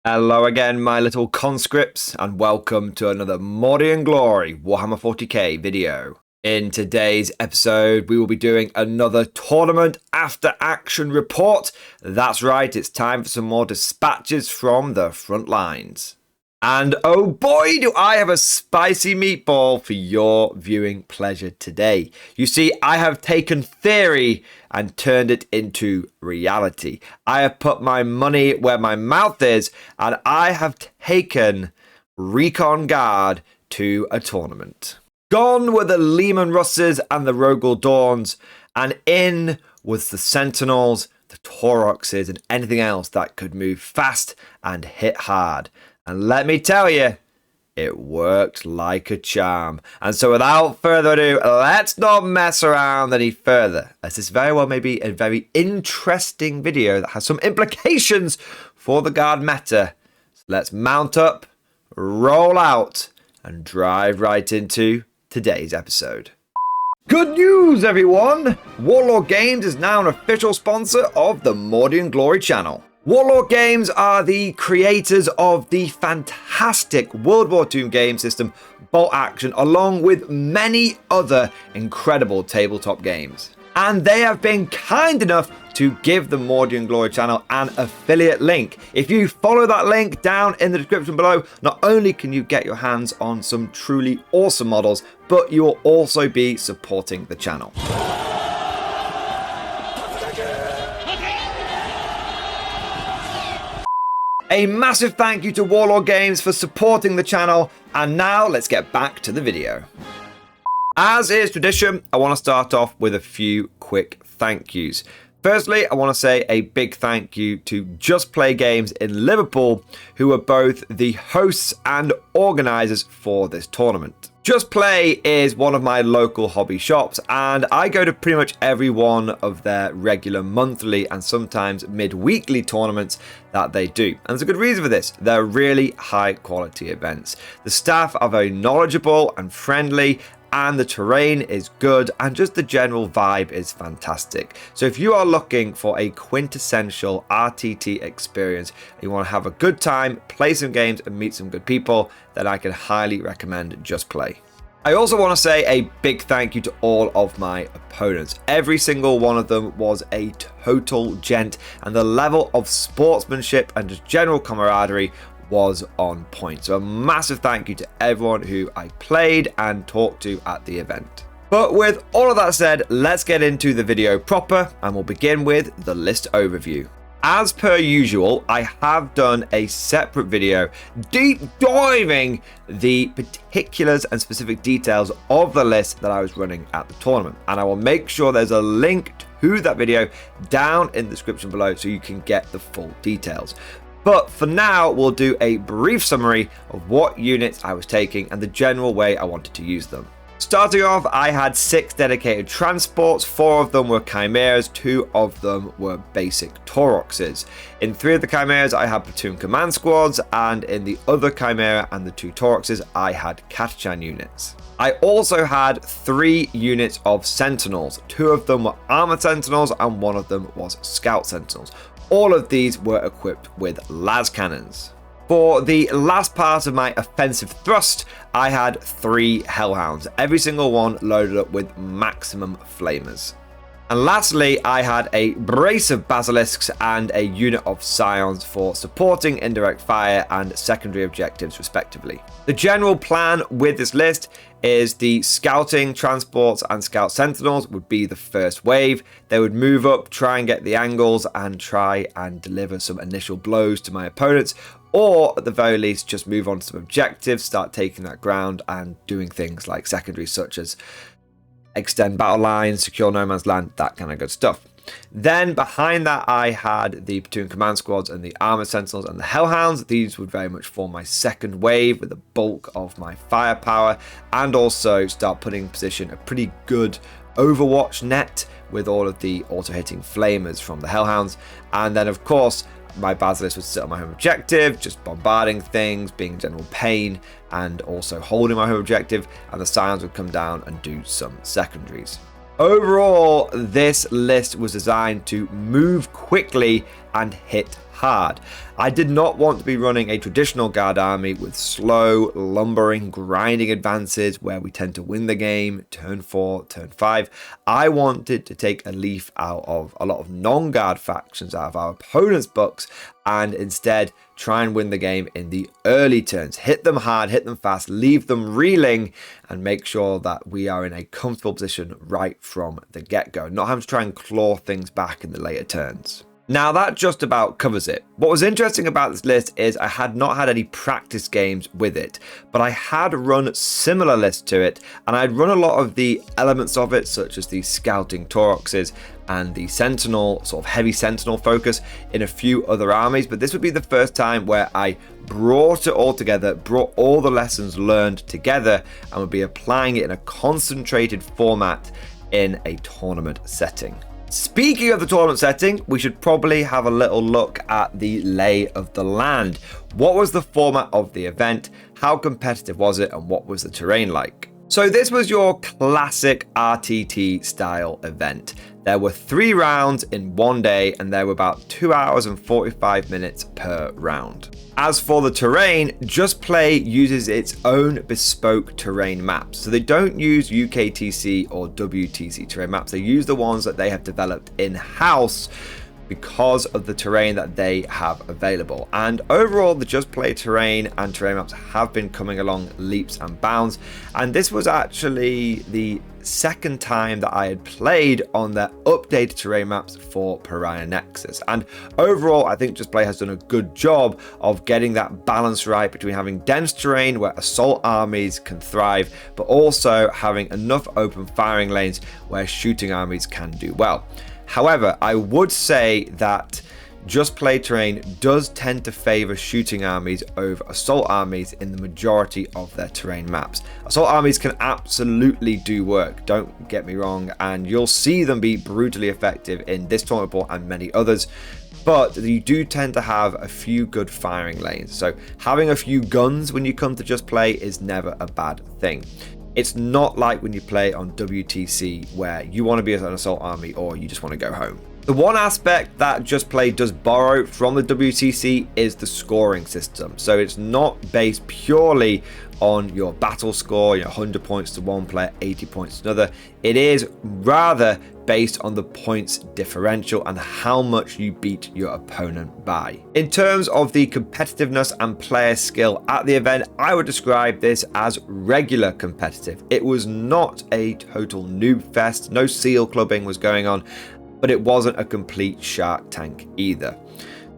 Hello again, my little conscripts, and welcome to another Mordian Glory Warhammer 40k video. In today's episode, we will be doing another tournament after action report. That's right, it's time for some more dispatches from the front lines. And oh boy, do I have a spicy meatball for your viewing pleasure today. You see, I have taken theory and turned it into reality. I have put my money where my mouth is, and I have taken Recon Guard to a tournament. Gone were the Leman Russes and the Rogel Dawns, and in was the Sentinels, the Tauroxes, and anything else that could move fast and hit hard. And let me tell you, it worked like a charm. And so without further ado, let's not mess around any further, as this very well may be a very interesting video that has some implications for the Guard meta. So let's mount up, roll out, and drive right into today's episode. Good news, everyone! Warlord Games is now an official sponsor of the Mordian Glory channel. Warlord Games are the creators of the fantastic World War II game system Bolt Action, along with many other incredible tabletop games. And they have been kind enough to give the Mordian Glory channel an affiliate link. If you follow that link down in the description below, not only can you get your hands on some truly awesome models, but you will also be supporting the channel. A massive thank you to Warlord Games for supporting the channel, and now let's get back to the video. As is tradition, I want to start off with a few quick thank yous. Firstly, I want to say a big thank you to Just Play Games in Liverpool, who are both the hosts and organisers for this tournament. Just Play is one of my local hobby shops, and I go to pretty much every one of their regular monthly and sometimes mid-weekly tournaments that they do. And there's a good reason for this. They're really high quality events. The staff are very knowledgeable and friendly, and the terrain is good, and just the general vibe is fantastic. So if you are looking for a quintessential RTT experience, you want to have a good time, play some games and meet some good people, then I can highly recommend Just Play. I also want to say a big thank you to all of my opponents. Every single one of them was a total gent, and the level of sportsmanship and just general camaraderie was on point. So a massive thank you to everyone who I played and talked to at the event. But with all of that said, let's get into the video proper, and we'll begin with the list overview. As per usual, I have done a separate video deep diving the particulars and specific details of the list that I was running at the tournament, and I will make sure there's a link to that video down in the description below so you can get the full details. But for now, we'll do a brief summary of what units I was taking and the general way I wanted to use them. Starting off, I had 6 dedicated transports. 4 of them were Chimeras, 2 of them were basic Tauroxes. In 3 of the Chimeras, I had platoon command squads, and in the other Chimera and the 2 Tauroxes, I had ACHTUNG units. I also had 3 units of Sentinels. 2 of them were Armored Sentinels, and 1 of them was Scout Sentinels. All of these were equipped with las cannons. For the last part of my offensive thrust, I had 3 Hellhounds, every single one loaded up with maximum flamers. And lastly, I had a brace of Basilisks and a unit of Scions for supporting indirect fire and secondary objectives respectively. The general plan with this list is the scouting transports and scout sentinels would be the first wave. They would move up, try and get the angles, and try and deliver some initial blows to my opponents, or at the very least just move on to some objectives, start taking that ground and doing things like secondaries such as extend battle lines, secure no man's land, that kind of good stuff. Then behind that, I had the platoon command squads and the armored sentinels and the hellhounds. These would very much form my second wave with the bulk of my firepower, and also start putting in position a pretty good overwatch net with all of the auto-hitting flamers from the hellhounds. And then of course my Basilisk would sit on my home objective, just bombarding things, being general pain, and also holding my home objective, and the Scions would come down and do some secondaries. Overall, this list was designed to move quickly and hit hard. I did not want to be running a traditional guard army with slow, lumbering, grinding advances where we tend to win the game turn 4, turn 5. I wanted to take a leaf out of a lot of non-guard factions out of our opponent's books and instead try and win the game in the early turns. Hit them hard, hit them fast, leave them reeling, and make sure that we are in a comfortable position right from the get-go, not having to try and claw things back in the later turns. Now that just about covers it. What was interesting about this list is I had not had any practice games with it, but I had run similar lists to it, and I'd run a lot of the elements of it, such as the scouting Tauroxes and the Sentinel, sort of heavy Sentinel focus in a few other armies, but this would be the first time where I brought it all together, brought all the lessons learned together, and would be applying it in a concentrated format in a tournament setting. Speaking of the tournament setting, we should probably have a little look at the lay of the land. What was the format of the event? How competitive was it? And what was the terrain like? So this was your classic RTT style event. There were 3 rounds in one day, and there were about 2 hours and 45 minutes per round. As for the terrain, Just Play uses its own bespoke terrain maps. So they don't use UKTC or WTC terrain maps. They use the ones that they have developed in-house because of the terrain that they have available. And overall, the Just Play terrain and terrain maps have been coming along leaps and bounds. And this was actually the second time that I had played on their updated terrain maps for Pariah Nexus. And overall, I think Just Play has done a good job of getting that balance right between having dense terrain where assault armies can thrive, but also having enough open firing lanes where shooting armies can do well. However, I would say that Just Play terrain does tend to favor shooting armies over assault armies in the majority of their terrain maps. Assault armies can absolutely do work, don't get me wrong, and you'll see them be brutally effective in this tournament report and many others, but you do tend to have a few good firing lanes. So having a few guns when you come to Just Play is never a bad thing. It's not like when you play on WTC where you want to be an assault army or you just want to go home. The one aspect that Just Play does borrow from the WTC is the scoring system. So it's not based purely on your battle score, 100 points to one player, 80 points to another. It is rather based on the points differential and how much you beat your opponent by. In terms of the competitiveness and player skill at the event, I would describe this as regular competitive. It was not a total noob fest, no seal clubbing was going on, but it wasn't a complete Shark Tank either.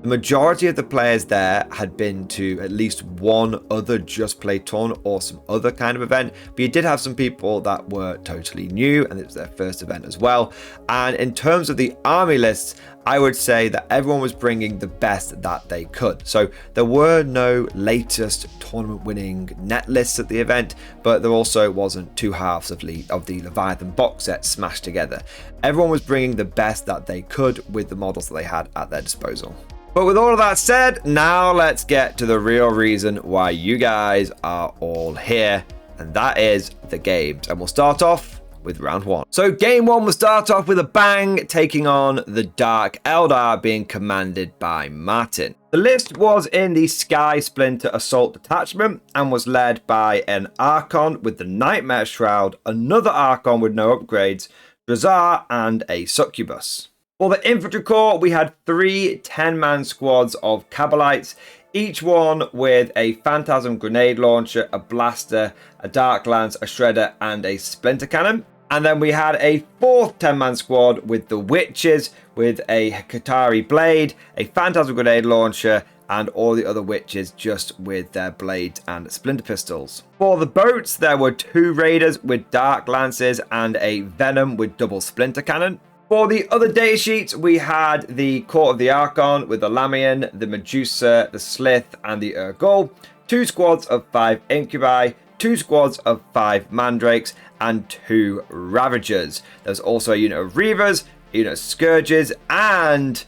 The majority of the players there had been to at least one other Just Play tournament or some other kind of event, but you did have some people that were totally new and it was their first event as well. And in terms of the army lists, I would say that everyone was bringing the best that they could. So there were no latest tournament winning net lists at the event, but there also wasn't 2 halves of the Leviathan box set smashed together. Everyone was bringing the best that they could with the models that they had at their disposal. But with all of that said, now let's get to the real reason why you guys are all here, and that is the games. And we'll start off with round 1. So game 1 will start off with a bang, taking on the Dark Eldar being commanded by Martin. The list was in the Sky Splinter Assault Detachment and was led by an Archon with the Nightmare Shroud, another Archon with no upgrades, Drazar, and a Succubus. For the Infantry Corps, we had 3 10-man squads of Cabalites, each one with a Phantasm Grenade Launcher, a Blaster, a Dark Lance, a Shredder, and a Splinter Cannon. And then we had a 4th 10-man squad with the Witches, with a Katari Blade, a Phantasm Grenade Launcher, and all the other Witches just with their blades and splinter pistols. For the boats, there were 2 Raiders with Dark Lances and a Venom with double Splinter Cannon. For the other data sheets, we had the Court of the Archon with the Lamian, the Medusa, the Slith, and the Urgul, 2 squads of 5 Incubi, 2 squads of 5 Mandrakes, and 2 Ravagers. There's also a unit of Reavers, a unit of Scourges, and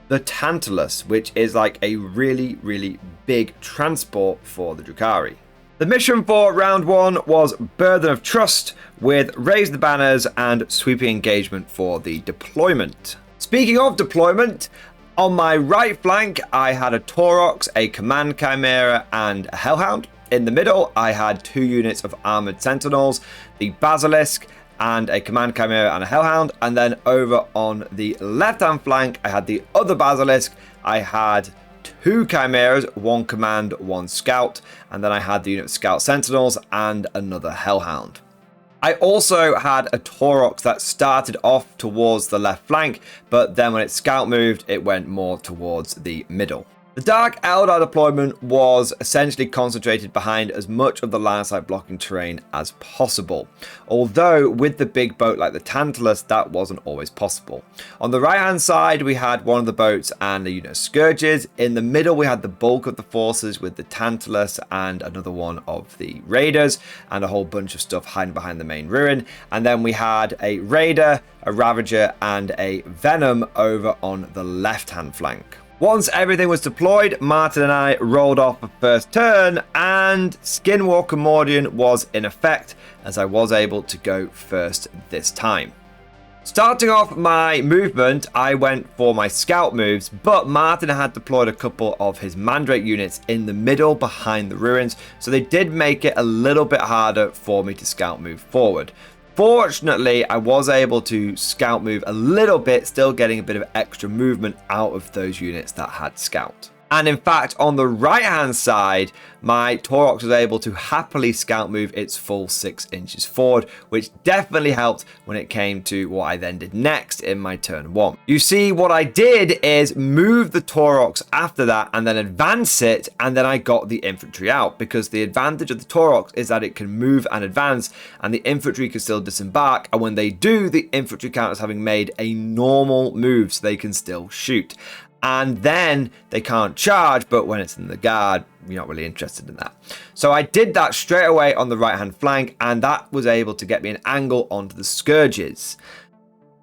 the Tantalus, which is like a really, really big transport for the Drukhari. The mission for round 1 was Burden of Trust with Raise the Banners and Sweeping Engagement for the deployment. Speaking of deployment, On my right flank, I had a Taurox, a Command Chimera, and a Hellhound. In the middle, I had 2 units of Armored Sentinels, the Basilisk, and a Command Chimera and a Hellhound. And then over on the left-hand flank, I had the other Basilisk. I had 2 Chimeras, 1 Command, 1 Scout, and then I had the unit of Scout Sentinels and another Hellhound. I also had a Taurox that started off towards the left flank, but then when its scout moved, it went more towards the middle. The Dark Eldar deployment was essentially concentrated behind as much of the line of sight blocking terrain as possible, although with the big boat like the Tantalus, that wasn't always possible. On the right hand side, we had one of the boats and a unit of Scourges. In the middle, we had the bulk of the forces with the Tantalus and another one of the Raiders, and a whole bunch of stuff hiding behind the main ruin. And then we had a Raider, a Ravager, and a Venom over on the left hand flank. Once everything was deployed, Martin and I rolled off the first turn, and Skinwalker Mordian was in effect, as I was able to go first this time. Starting off my movement, I went for my scout moves, but Martin had deployed a couple of his Mandrake units in the middle behind the ruins, so they did make it a little bit harder for me to scout move forward. Fortunately, I was able to scout move a little bit, still getting a bit of extra movement out of those units that had scout. And in fact, on the right hand side, my Taurox was able to happily scout move its full 6 inches forward, which definitely helped when it came to what I then did next in my turn 1. You see, what I did is move the Taurox after that and then advance it, and then I got the infantry out, because the advantage of the Taurox is that it can move and advance, and the infantry can still disembark, and when they do, the infantry count as having made a normal move, so they can still shoot. And then they can't charge, but when it's in the guard, you're not really interested in that. So I did that straight away on the right hand flank, and that was able to get me an angle onto the Scourges.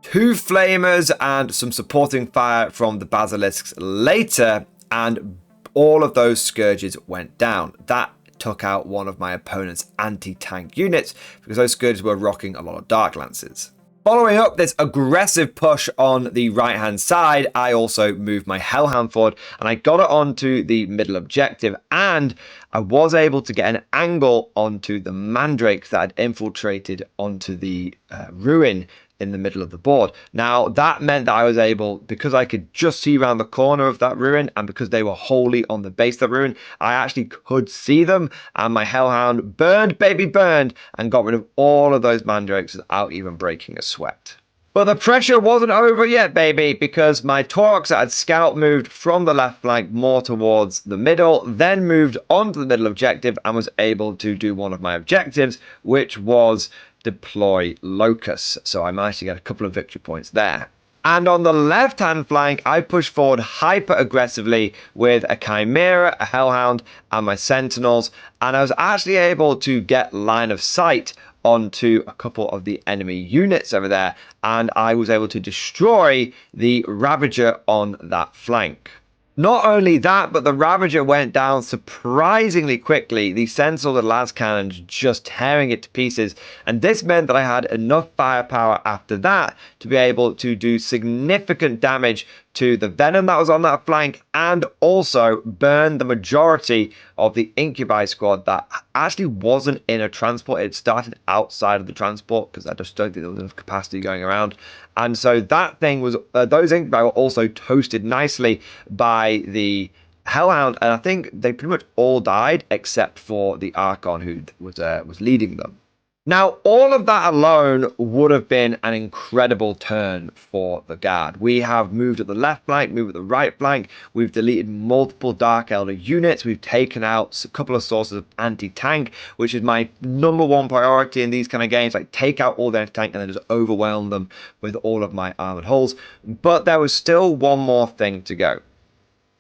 2 Flamers and some supporting fire from the Basilisks later, and all of those Scourges went down. That took out one of my opponent's anti-tank units, because those Scourges were rocking a lot of Dark Lances. Following up this aggressive push on the right hand side, I also moved my Hellhound forward, and I got it onto the middle objective, and I was able to get an angle onto the Mandrakes that had infiltrated onto the ruin in the middle of the board. Now that meant that I was able, because I could just see around the corner of that ruin, and because they were wholly on the base of the ruin, I actually could see them, and my Hellhound burned, baby burned, and got rid of all of those Mandrakes without even breaking a sweat. But the pressure wasn't over yet, baby, because my Taurox that had scout moved from the left flank more towards the middle, then moved onto the middle objective and was able to do one of my objectives, which was deploy Locust. So I managed to get a couple of victory points there. And on the left hand flank, I pushed forward hyper aggressively with a Chimera, a Hellhound, and my Sentinels, and I was actually able to get line of sight onto a couple of the enemy units over there, and I was able to destroy the Ravager on that flank. Not only that, but the Ravager went down surprisingly quickly, the Sentinel and las cannons just tearing it to pieces, and this meant that I had enough firepower after that to be able to do significant damage to the Venom that was on that flank, and also burn the majority of the Incubi squad that actually wasn't in a transport. It started outside of the transport, because I just don't think there was enough capacity going around. And so that thing was, those Incubi were also toasted nicely by the Hellhound, and I think they pretty much all died except for the Archon, who was leading them. Now, all of that alone would have been an incredible turn for the Guard. We have moved at the left flank, moved at the right flank, we've deleted multiple Dark Elder units, we've taken out a couple of sources of anti-tank, which is my #1 priority in these kind of games, like take out all the anti-tank and then just overwhelm them with all of my armored hulls. But there was still one more thing to go,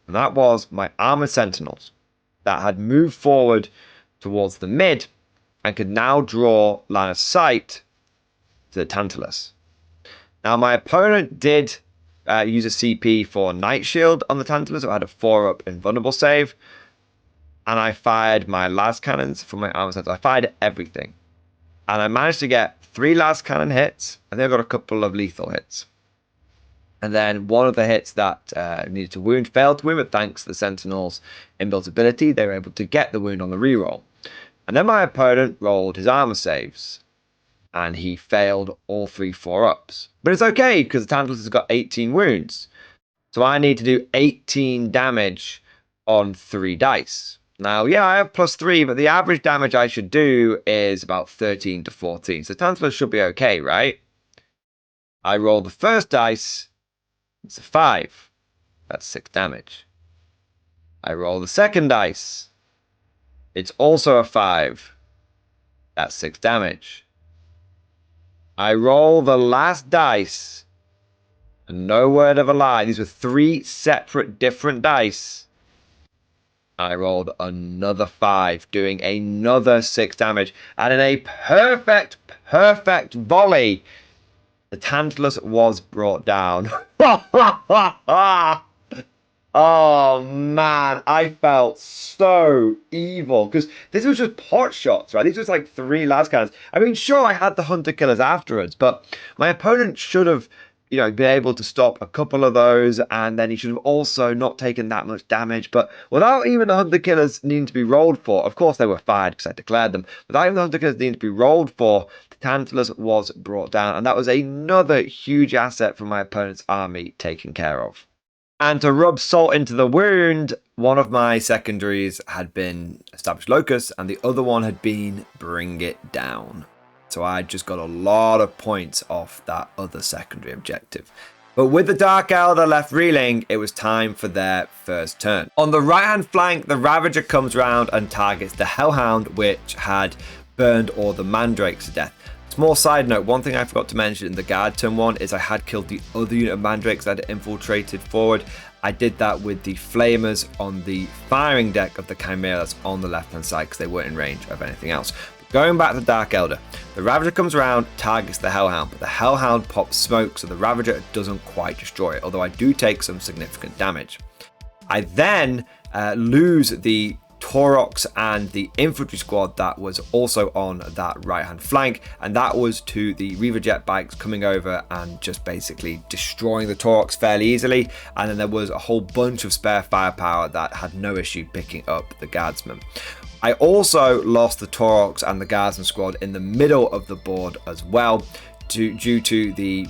and that was my armored sentinels that had moved forward towards the mid and could now draw line of sight to the Tantalus. Now, my opponent did use a CP for Night Shield on the Tantalus, so I had a 4-up invulnerable save, and I fired my las cannons from my armor sentinels. I fired everything, and I managed to get 3 las cannon hits, and then I got a couple of lethal hits. And then one of the hits that needed to wound failed to wound, but thanks to the Sentinel's inbuilt ability, they were able to get the wound on the reroll. And then my opponent rolled his armor saves, and he failed all 3 4-ups. But it's okay, because the Tantalus has got 18 wounds. So I need to do 18 damage on 3 dice. Now, yeah, I have +3, but the average damage I should do is about 13 to 14. So Tantalus should be okay, right? I roll the first dice. It's a 5. That's 6 damage. I roll the second dice. It's also a 5. That's 6 damage. I roll the last dice. And no word of a lie, these were 3 separate different dice. I rolled another 5, doing another 6 damage. And in a perfect volley, the Tantalus was brought down. Oh man, I felt so evil because this was just pot shots, right? These was like 3 las cannons. I mean, sure, I had the hunter killers afterwards, but my opponent should have, you know, been able to stop a couple of those, and then he should have also not taken that much damage. But without even the hunter killers needing to be rolled for, of course they were fired because I declared them. Without even the hunter killers needing to be rolled for, the Tantalus was brought down, and that was another huge asset from my opponent's army taken care of. And to rub salt into the wound, one of my secondaries had been Establish Locus, and the other one had been Bring It Down. So I just got a lot of points off that other secondary objective. But with the Dark Eldar left reeling, it was time for their first turn. On the right-hand flank, the Ravager comes round and targets the Hellhound, which had burned all the Mandrakes to death. Small side note, one thing I forgot to mention in the guard turn 1 is I had killed the other unit of Mandrakes that had infiltrated forward. I did that with the Flamers on the firing deck of the Chimera that's on the left-hand side because they weren't in range of anything else. But going back to Dark Eldar, the Ravager comes around, targets the Hellhound, but the Hellhound pops smoke, so the Ravager doesn't quite destroy it, although I do take some significant damage. I then lose the Taurox and the infantry squad that was also on that right hand flank, and that was to the Reaver jet bikes coming over and just basically destroying the Taurox fairly easily. And then there was a whole bunch of spare firepower that had no issue picking up the guardsmen. I also lost the Taurox and the guardsman squad in the middle of the board as well, due to the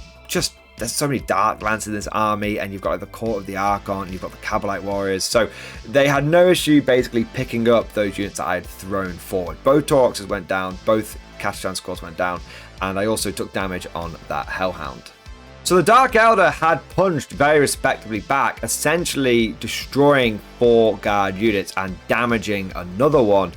there's so many Dark Lances in this army, and you've got like the Court of the Archon, and you've got the Kabbalite Warriors. So they had no issue basically picking up those units that I had thrown forward. Both Tauroxes went down, both ACHTUNG squads went down, and I also took damage on that Hellhound. So the Dark Eldar had punched very respectably back, essentially destroying 4 guard units and damaging another one.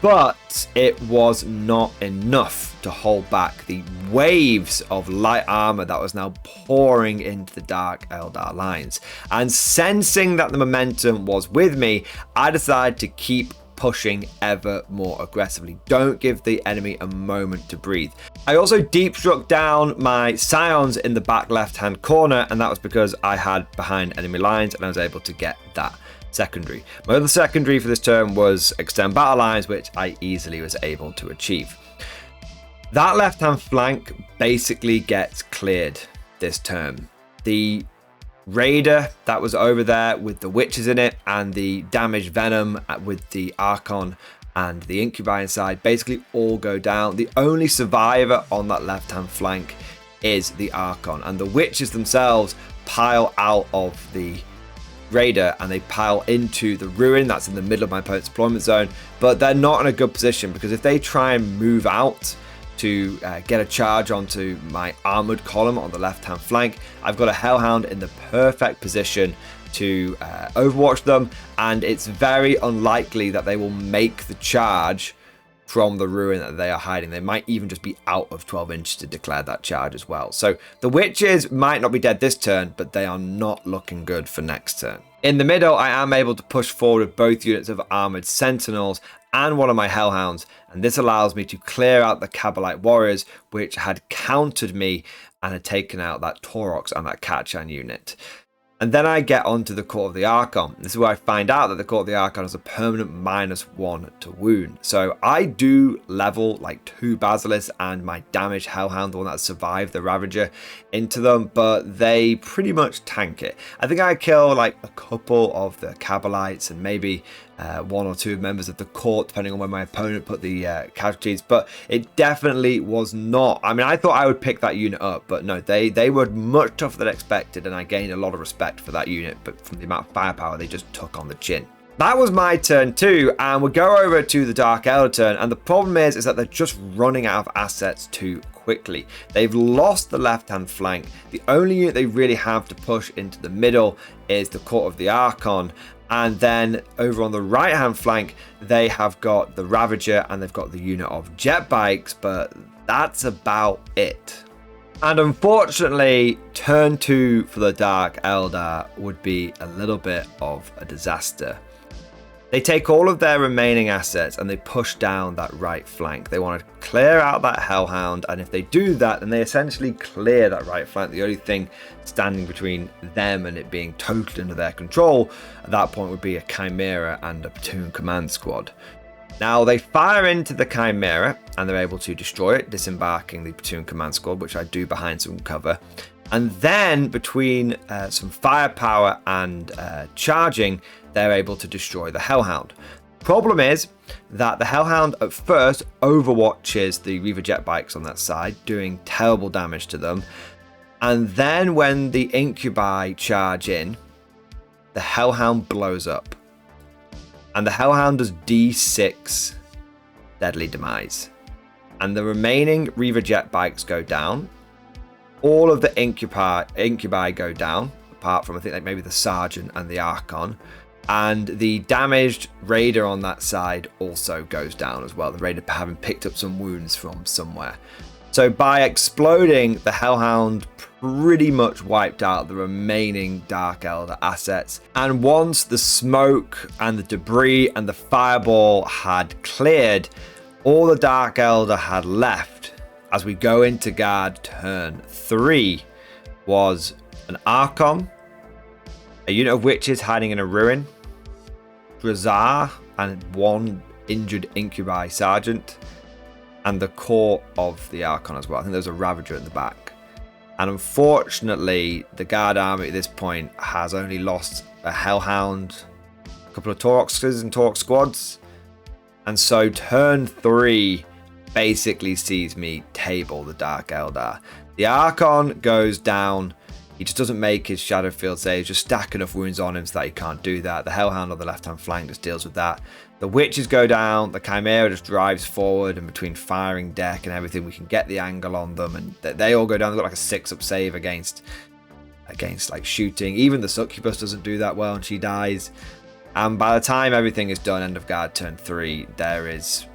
But it was not enough to hold back the waves of light armor that was now pouring into the Dark Eldar lines. And sensing that the momentum was with me, I decided to keep pushing ever more aggressively. Don't give the enemy a moment to breathe. I also deep struck down my Scions in the back left-hand corner, and that was because I had behind enemy lines and I was able to get that secondary. My other secondary for this turn was extend battle lines, which I easily was able to achieve. That left-hand flank basically gets cleared this turn. The Raider that was over there with the Witches in it and the damaged Venom with the Archon and the Incubi inside basically all go down. The only survivor on that left-hand flank is the Archon, and the Witches themselves pile out of the Raider and they pile into the ruin that's in the middle of my opponent's deployment zone, but they're not in a good position because if they try and move out to get a charge onto my armored column on the left hand flank, I've got a Hellhound in the perfect position to overwatch them, and it's very unlikely that they will make the charge from the ruin that they are hiding. They might even just be out of 12 inches to declare that charge as well. So the Witches might not be dead this turn, but they are not looking good for next turn. In the middle, I am able to push forward with both units of armored Sentinels and one of my Hellhounds, and this allows me to clear out the Kabbalite Warriors, which had countered me and had taken out that Taurox and that Kachan unit. And then I get onto the Court of the Archon. This is where I find out that the Court of the Archon has a permanent -1 to wound. So I do level like 2 Basilisks and my damaged Hellhound, the one that survived the Ravager, into them, but they pretty much tank it. I think I kill like a couple of the Cabalites and maybe 1 or 2 members of the court, depending on where my opponent put the casualties, but it definitely was not. I mean, I thought I would pick that unit up, but no, they were much tougher than expected, and I gained a lot of respect for that unit, but from the amount of firepower they just took on the chin. That was my turn too, and we'll go over to the Dark Eldar turn, and the problem is that they're just running out of assets too quickly. They've lost the left-hand flank. The only unit they really have to push into the middle is the Court of the Archon, and then over on the right-hand flank, they have got the Ravager and they've got the unit of jet bikes, but that's about it. And unfortunately, turn 2 for the Dark Eldar would be a little bit of a disaster. They take all of their remaining assets and they push down that right flank. They want to clear out that Hellhound, and if they do that, then they essentially clear that right flank. The only thing standing between them and it being totally under their control at that point would be a Chimera and a platoon command squad. Now they fire into the Chimera and they're able to destroy it, disembarking the platoon command squad, which I do behind some cover. And then between some firepower and charging, they're able to destroy the Hellhound. Problem is that the Hellhound at first overwatches the Reaver jet bikes on that side, doing terrible damage to them. And then when the Incubi charge in, the Hellhound blows up. And the Hellhound does D6 deadly demise. And the remaining Reaver jet bikes go down. All of the Incubi go down, apart from I think like maybe the Sergeant and the Archon. And the damaged Raider on that side also goes down as well. The Raider having picked up some wounds from somewhere. So by exploding, the Hellhound pretty much wiped out the remaining Dark Eldar assets. And once the smoke and the debris and the fireball had cleared, all the Dark Eldar had left as we go into guard turn 3 was an Archon, a unit of witches hiding in a ruin, Drazar and 1 injured Incubi Sergeant, and the core of the Archon as well. I think there's a Ravager at the back. And unfortunately, the guard army at this point has only lost a Hellhound, a couple of Tauroxes and Taurox squads. And so turn 3 basically sees me table the Dark Eldar. The Archon goes down. He just doesn't make his Shadow Field save, just stack enough wounds on him so that he can't do that. The Hellhound on the left-hand flank just deals with that. The Witches go down, the Chimera just drives forward, and between firing deck and everything, we can get the angle on them, and they all go down. They've got like a 6-up save against like shooting. Even the Succubus doesn't do that well, and she dies. And by the time everything is done, end of guard turn 3, there is,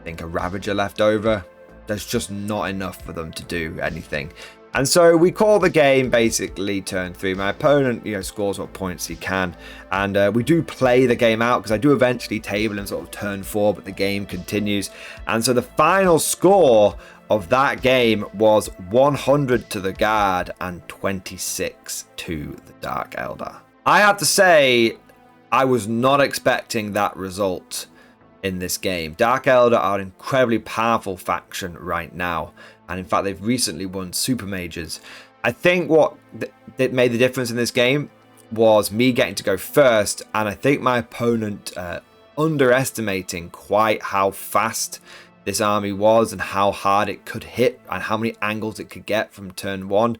I think, a Ravager left over. There's just not enough for them to do anything. And so we call the game basically turn 3. My opponent, scores what points he can. And we do play the game out because I do eventually table him sort of turn 4, but the game continues. And so the final score of that game was 100 to the guard and 26 to the Dark Eldar. I have to say, I was not expecting that result in this game. Dark Eldar are an incredibly powerful faction right now. And in fact, they've recently won Super Majors. I think what that made the difference in this game was me getting to go first. And I think my opponent underestimating quite how fast this army was and how hard it could hit and how many angles it could get from turn 1.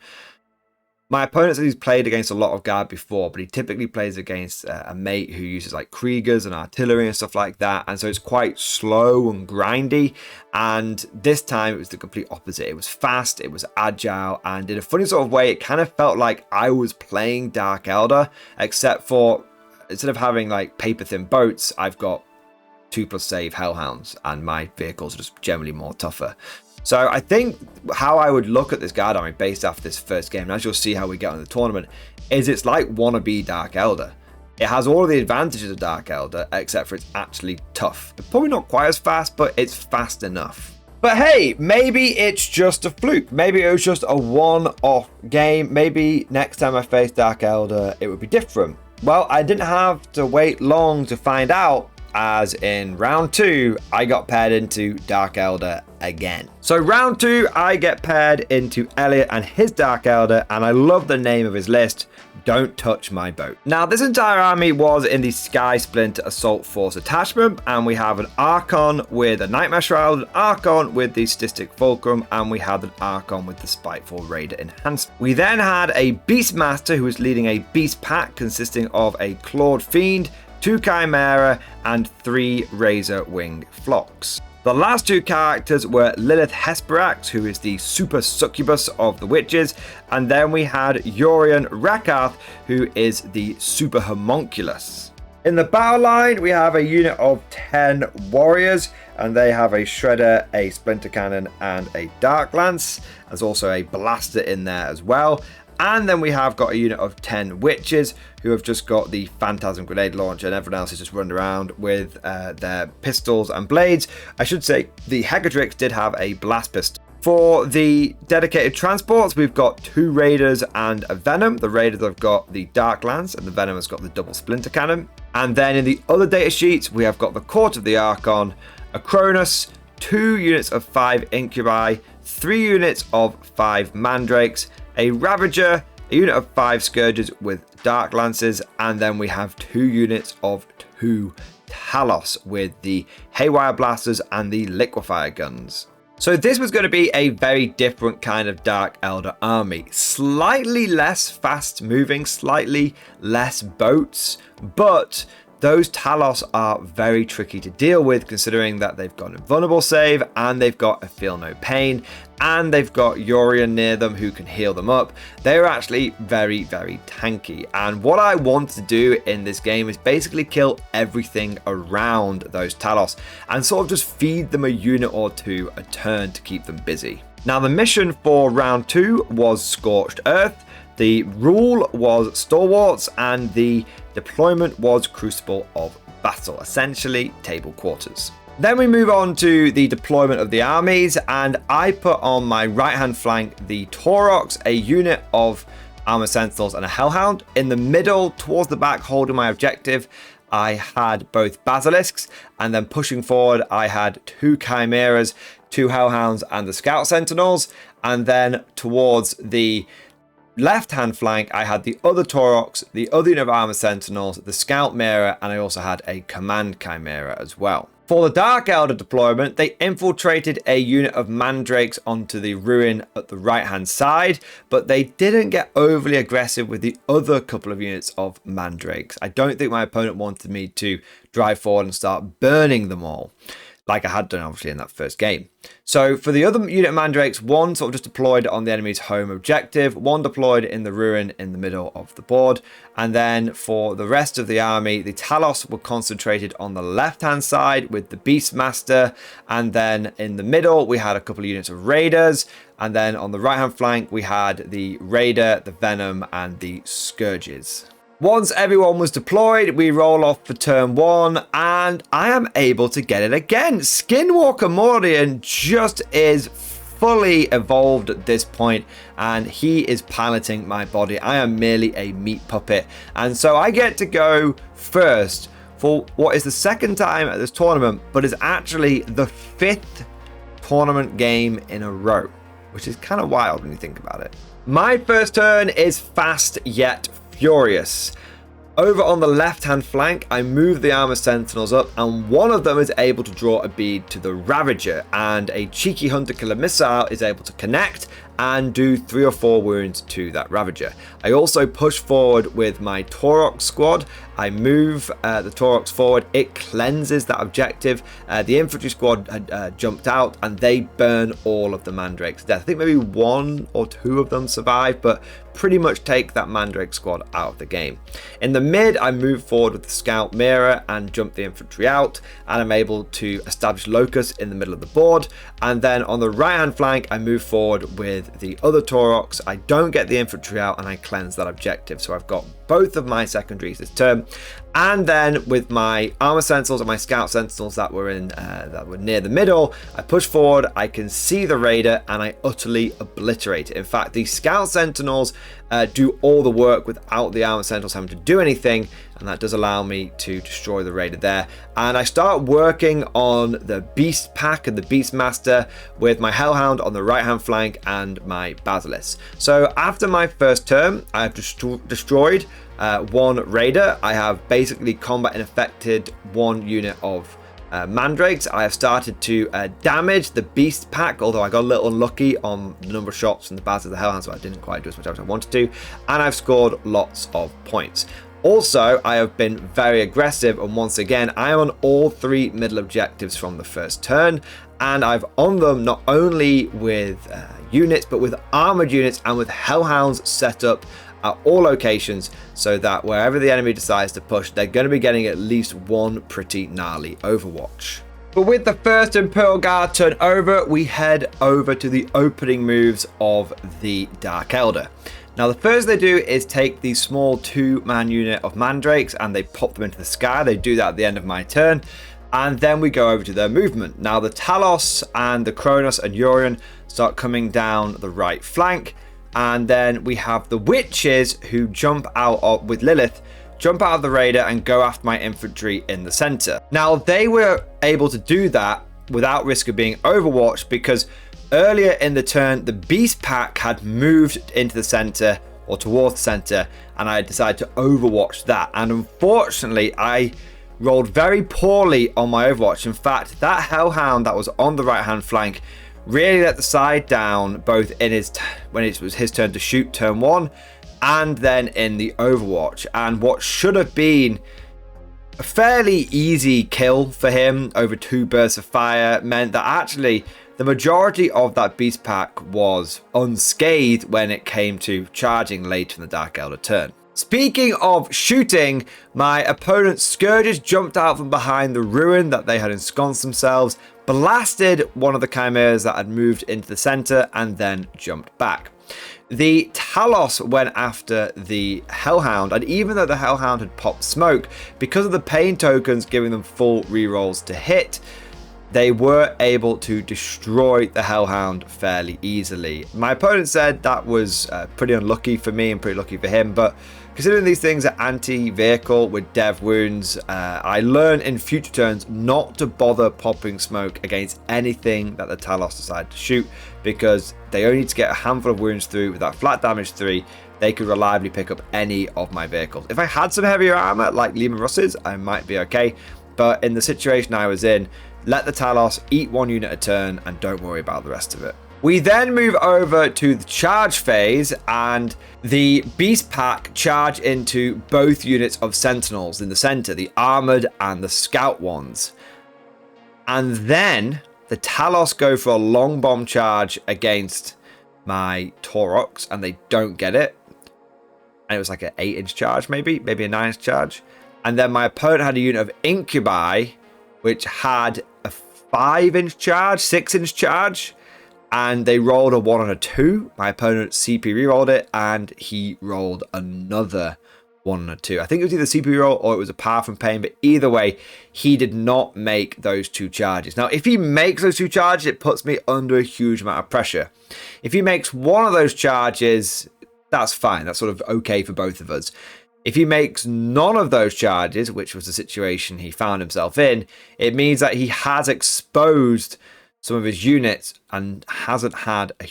My opponent said he's played against a lot of guard before, but he typically plays against a mate who uses like Kriegers and artillery and stuff like that. And so it's quite slow and grindy. And this time it was the complete opposite. It was fast, it was agile, and in a funny sort of way, it kind of felt like I was playing Dark Eldar, except for instead of having like paper thin boats, I've got 2+ save Hellhounds, and my vehicles are just generally more tougher. So I think how I would look at this guard army based off this first game, and as you'll see how we get on the tournament, is it's like wannabe Dark Eldar. It has all of the advantages of Dark Eldar, except for it's actually tough. It's probably not quite as fast, but it's fast enough. But hey, maybe it's just a fluke. Maybe it was just a one-off game. Maybe next time I face Dark Eldar, it would be different. Well, I didn't have to wait long to find out, as in round 2, I got paired into Dark Eldar again. So round 2, I get paired into Elliot and his Dark Eldar, and I love the name of his list, Don't Touch My Boat. Now, this entire army was in the Sky Splinter Assault Force attachment, and we have an Archon with a Nightmare Shroud, an Archon with the Statistic Fulcrum, and we had an Archon with the Spiteful Raider enhancement. We then had a Beastmaster who was leading a Beast Pack consisting of a Clawed Fiend, 2 Chimera, and 3 Razor Wing Flocks. The last 2 characters were Lilith Hesperax, who is the super succubus of the witches, and then we had Yorion Rakarth, who is the super homunculus. In the battle line, we have a unit of 10 warriors, and they have a Shredder, a Splinter Cannon, and a Dark Lance. There's also a Blaster in there as well. And then we have got a unit of 10 witches who have just got the Phantasm Grenade Launcher, and everyone else is just running around with their pistols and blades. I should say the Hecatrix did have a blast pistol. For the dedicated transports, we've got 2 Raiders and a Venom. The Raiders have got the Dark Lance, and the Venom has got the double Splinter Cannon. And then in the other data sheets, we have got the Court of the Archon, a Cronus, 2 units of 5 Incubi, 3 units of 5 Mandrakes, a Ravager, a unit of 5 Scourges with Dark Lances, and then we have 2 units of 2 Talos with the Haywire Blasters and the Liquefier Guns. So this was going to be a very different kind of Dark Eldar army. Slightly less fast moving, slightly less boats, but those Talos are very tricky to deal with, considering that they've got an invulnerable save, and they've got a feel no pain, and they've got Yorion near them who can heal them up. They're actually very, very tanky. And what I want to do in this game is basically kill everything around those Talos and sort of just feed them a unit or 2 a turn to keep them busy. Now, the mission for round 2 was Scorched Earth. The rule was Stalwarts, and the deployment was Crucible of Battle, essentially table quarters. Then we move on to the deployment of the armies, and I put on my right hand flank the Taurox, a unit of Armor Sentinels and a Hellhound. In the middle, towards the back, holding my objective, I had both Basilisks, and then pushing forward, I had 2 Chimeras, 2 Hellhounds, and the Scout Sentinels. And then towards the left-hand flank, I had the other Taurox, the other unit of Armor Sentinels, the Scout Mirror, and I also had a Command Chimera as well. For the Dark Eldar deployment, they infiltrated a unit of Mandrakes onto the ruin at the right-hand side, but they didn't get overly aggressive with the other couple of units of Mandrakes. I don't think my opponent wanted me to drive forward and start burning them all, like I had done obviously in that first game. So for the other unit of Mandrakes, 1 sort of just deployed on the enemy's home objective, 1 deployed in the ruin in the middle of the board, and then for the rest of the army, the Talos were concentrated on the left-hand side with the Beastmaster, and then in the middle we had a couple of units of Raiders, and then on the right-hand flank we had the Raider, the Venom, and the Scourges. Once everyone was deployed, we roll off for turn 1, and I am able to get it again. Skinwalker Mordian just is fully evolved at this point, and he is piloting my body. I am merely a meat puppet, and so I get to go first for what is the 2nd time at this tournament, but is actually the 5th tournament game in a row, which is kind of wild when you think about it. My first turn is fast yet furious. Over on the left-hand flank, I move the Armor Sentinels up, and one of them is able to draw a bead to the Ravager, and a cheeky Hunter Killer Missile is able to connect and do 3 or 4 wounds to that Ravager. I also push forward with my Taurox squad. I move the Taurox forward. It cleanses that objective. The infantry squad had jumped out, and they burn all of the Mandrakes to death. I think maybe 1 or 2 of them survive, but pretty much take that Mandrake squad out of the game. In the mid, I move forward with the Scout Mirror and jump the infantry out, and I'm able to establish Locus in the middle of the board. And then on the right hand flank, I move forward with the other Taurox. I don't get the infantry out, and I cleanse that objective, so I've got both of my secondaries this turn. And then with my armor sentinels and my scout sentinels that were near the middle, I push forward, I can see the raider, and I utterly obliterate it. In fact, the scout sentinels do all the work without the armor sentinels having to do anything, and that does allow me to destroy the raider there. And I start working on the beast pack and the beast master with my hellhound on the right hand flank and my basilisk. So after my first turn, I have destroyed one raider. I have basically combat infected one unit of mandrakes. I have started to damage the beast pack, although I got a little unlucky on the number of shots from the Baz of the Hellhound, so I didn't quite do as much as I wanted to, and I've scored lots of points. Also, I have been very aggressive, and once again, I am on all 3 middle objectives from the first turn, and I've on them not only with units, but with armored units and with hellhounds set up at all locations, so that wherever the enemy decides to push, they're going to be getting at least one pretty gnarly overwatch. But with the first Imperial Guard turn over, we head over to the opening moves of the Dark Eldar. Now, the first they do is take the small 2-man unit of mandrakes and they pop them into the sky. They do that at the end of my turn. And then we go over to their movement. Now, the Talos and the Kronos and Urian start coming down the right flank. And then we have the witches who jump out of, with Lilith, jump out of the raider and go after my infantry in the center. Now, they were able to do that without risk of being overwatched because earlier in the turn, the beast pack had moved into the center or towards the center, and I decided to overwatch that. And unfortunately, I rolled very poorly on my overwatch. In fact, that hellhound that was on the right hand flank really let the side down, both in when it was his turn to shoot turn 1 and then in the overwatch. And what should have been a fairly easy kill for him over 2 bursts of fire meant that actually the majority of that beast pack was unscathed when it came to charging late in the Dark Eldar turn. Speaking of shooting, my opponent's Scourges jumped out from behind the ruin that they had ensconced themselves, blasted one of the chimeras that had moved into the center, and then jumped back. The Talos went after the Hellhound, and even though the Hellhound had popped smoke, because of the pain tokens giving them full rerolls to hit, they were able to destroy the Hellhound fairly easily. My opponent said that was pretty unlucky for me and pretty lucky for him, but considering these things are anti-vehicle with dev wounds, I learned in future turns not to bother popping smoke against anything that the Talos decide to shoot, because they only need to get a handful of wounds through with that flat damage 3. They could reliably pick up any of my vehicles. If I had some heavier armor like Lehman Russ's, I might be okay, but in the situation I was in, let the Talos eat 1 unit a turn and don't worry about the rest of it. We then move over to the charge phase, and the beast pack charge into both units of sentinels in the center, the armored and the scout ones. And then the Talos go for a long bomb charge against my Taurox, and they don't get it. And it was like an 8-inch charge, maybe a 9-inch charge. And then my opponent had a unit of Incubi, which had a 5-inch charge, 6-inch charge, and they rolled a 1 and a 2. My opponent CP rerolled it, and he rolled another 1 and a 2. I think it was either CP roll or it was a power from pain, but either way, he did not make those 2 charges. Now, if he makes those 2 charges, it puts me under a huge amount of pressure. If he makes 1 of those charges, that's fine. That's sort of okay for both of us. If he makes none of those charges, which was the situation he found himself in, it means that he has exposed some of his units and hasn't had a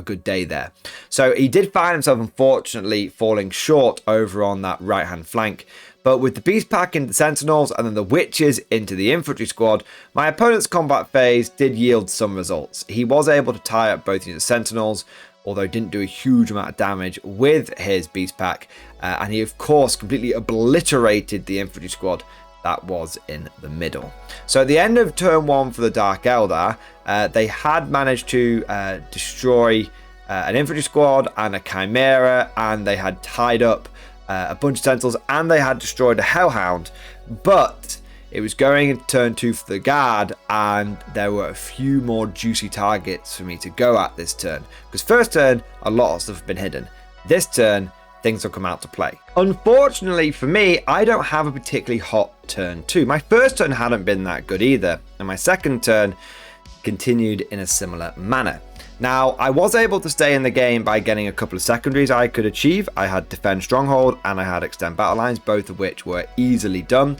good day there. So he did find himself, unfortunately, falling short over on that right hand flank. But with the beast pack into the sentinels and then the witches into the infantry squad, my opponent's combat phase did yield some results. He was able to tie up both units of sentinels, although didn't do a huge amount of damage with his beast pack, and he of course completely obliterated the infantry squad that was in the middle. So at the end of turn 1 for the Dark Eldar, they had managed to destroy an infantry squad and a chimera, and they had tied up a bunch of sentinels, and they had destroyed a hellhound. But it was going into turn 2 for the guard, and there were a few more juicy targets for me to go at this turn. Because first turn, a lot of stuff had been hidden. This turn, things will come out to play. Unfortunately for me, I don't have a particularly hot turn 2. My first turn hadn't been that good either, and my second turn continued in a similar manner. Now, I was able to stay in the game by getting a couple of secondaries I could achieve. I had Defend Stronghold and I had Extend Battle Lines, both of which were easily done.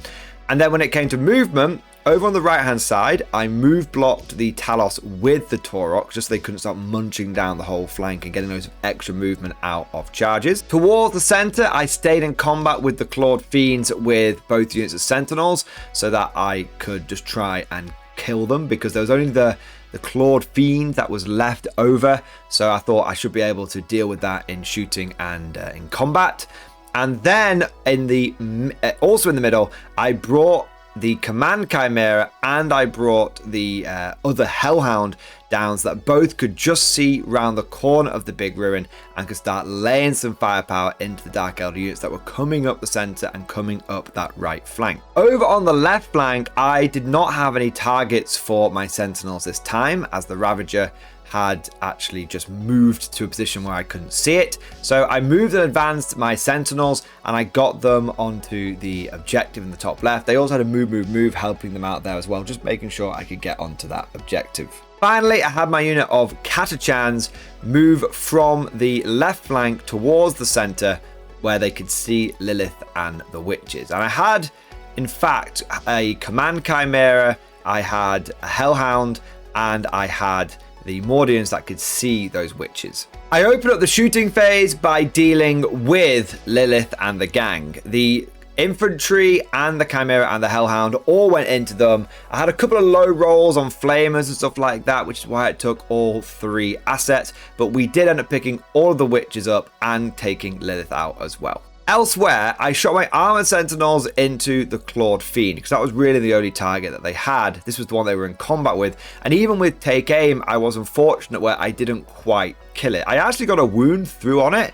And then when it came to movement, over on the right hand side, I move blocked the Talos with the Taurox, just so they couldn't start munching down the whole flank and getting those extra movement out of charges. Towards the center, I stayed in combat with the Clawed Fiends with both units of Sentinels, so that I could just try and kill them, because there was only the Clawed Fiend that was left over, so I thought I should be able to deal with that in shooting and in combat. And then also in the middle, I brought the Command Chimera and I brought the other Hellhound down, so that both could just see round the corner of the big ruin and could start laying some firepower into the Dark Eldar units that were coming up the center and coming up that right flank. Over on the left flank, I did not have any targets for my Sentinels this time, as the Ravager had actually just moved to a position where I couldn't see it. So I moved and advanced my Sentinels and I got them onto the objective in the top left. They also had a move, helping them out there as well, just making sure I could get onto that objective. Finally, I had my unit of Catachans move from the left flank towards the center, where they could see Lilith and the witches. And I had, in fact, a Command Chimera, I had a Hellhound, and I had the Mordians that could see those witches. I opened up the shooting phase by dealing with Lilith and the gang. The infantry and the Chimera and the Hellhound all went into them. I had a couple of low rolls on flamers and stuff like that, which is why it took all 3 assets, but we did end up picking all of the witches up and taking Lilith out as well. Elsewhere, I shot my Armored Sentinels into the Clawed Fiend, because that was really the only target that they had. This was the one they were in combat with, and even with Take Aim, I was unfortunate where I didn't quite kill it. I actually got a wound through on it,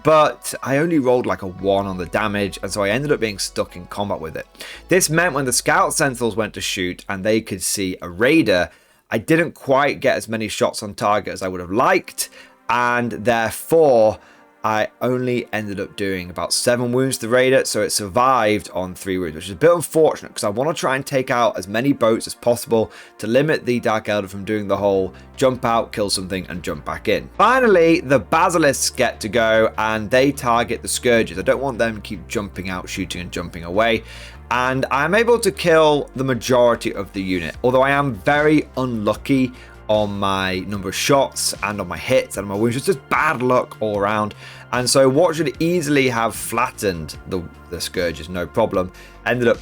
but I only rolled like a 1 on the damage, and so I ended up being stuck in combat with it. This meant when the Scout Sentinels went to shoot and they could see a Raider, I didn't quite get as many shots on target as I would have liked, and therefore I only ended up doing about 7 wounds to the Raider, so it survived on 3 wounds, which is a bit unfortunate, because I want to try and take out as many boats as possible to limit the Dark Eldar from doing the whole jump out, kill something, and jump back in. Finally, the Basilisks get to go, and they target the Scourges. I don't want them to keep jumping out, shooting, and jumping away. And I'm able to kill the majority of the unit, although I am very unlucky on my number of shots and on my hits and my wounds. It's just bad luck all around. And so what should easily have flattened the Scourges, no problem, ended up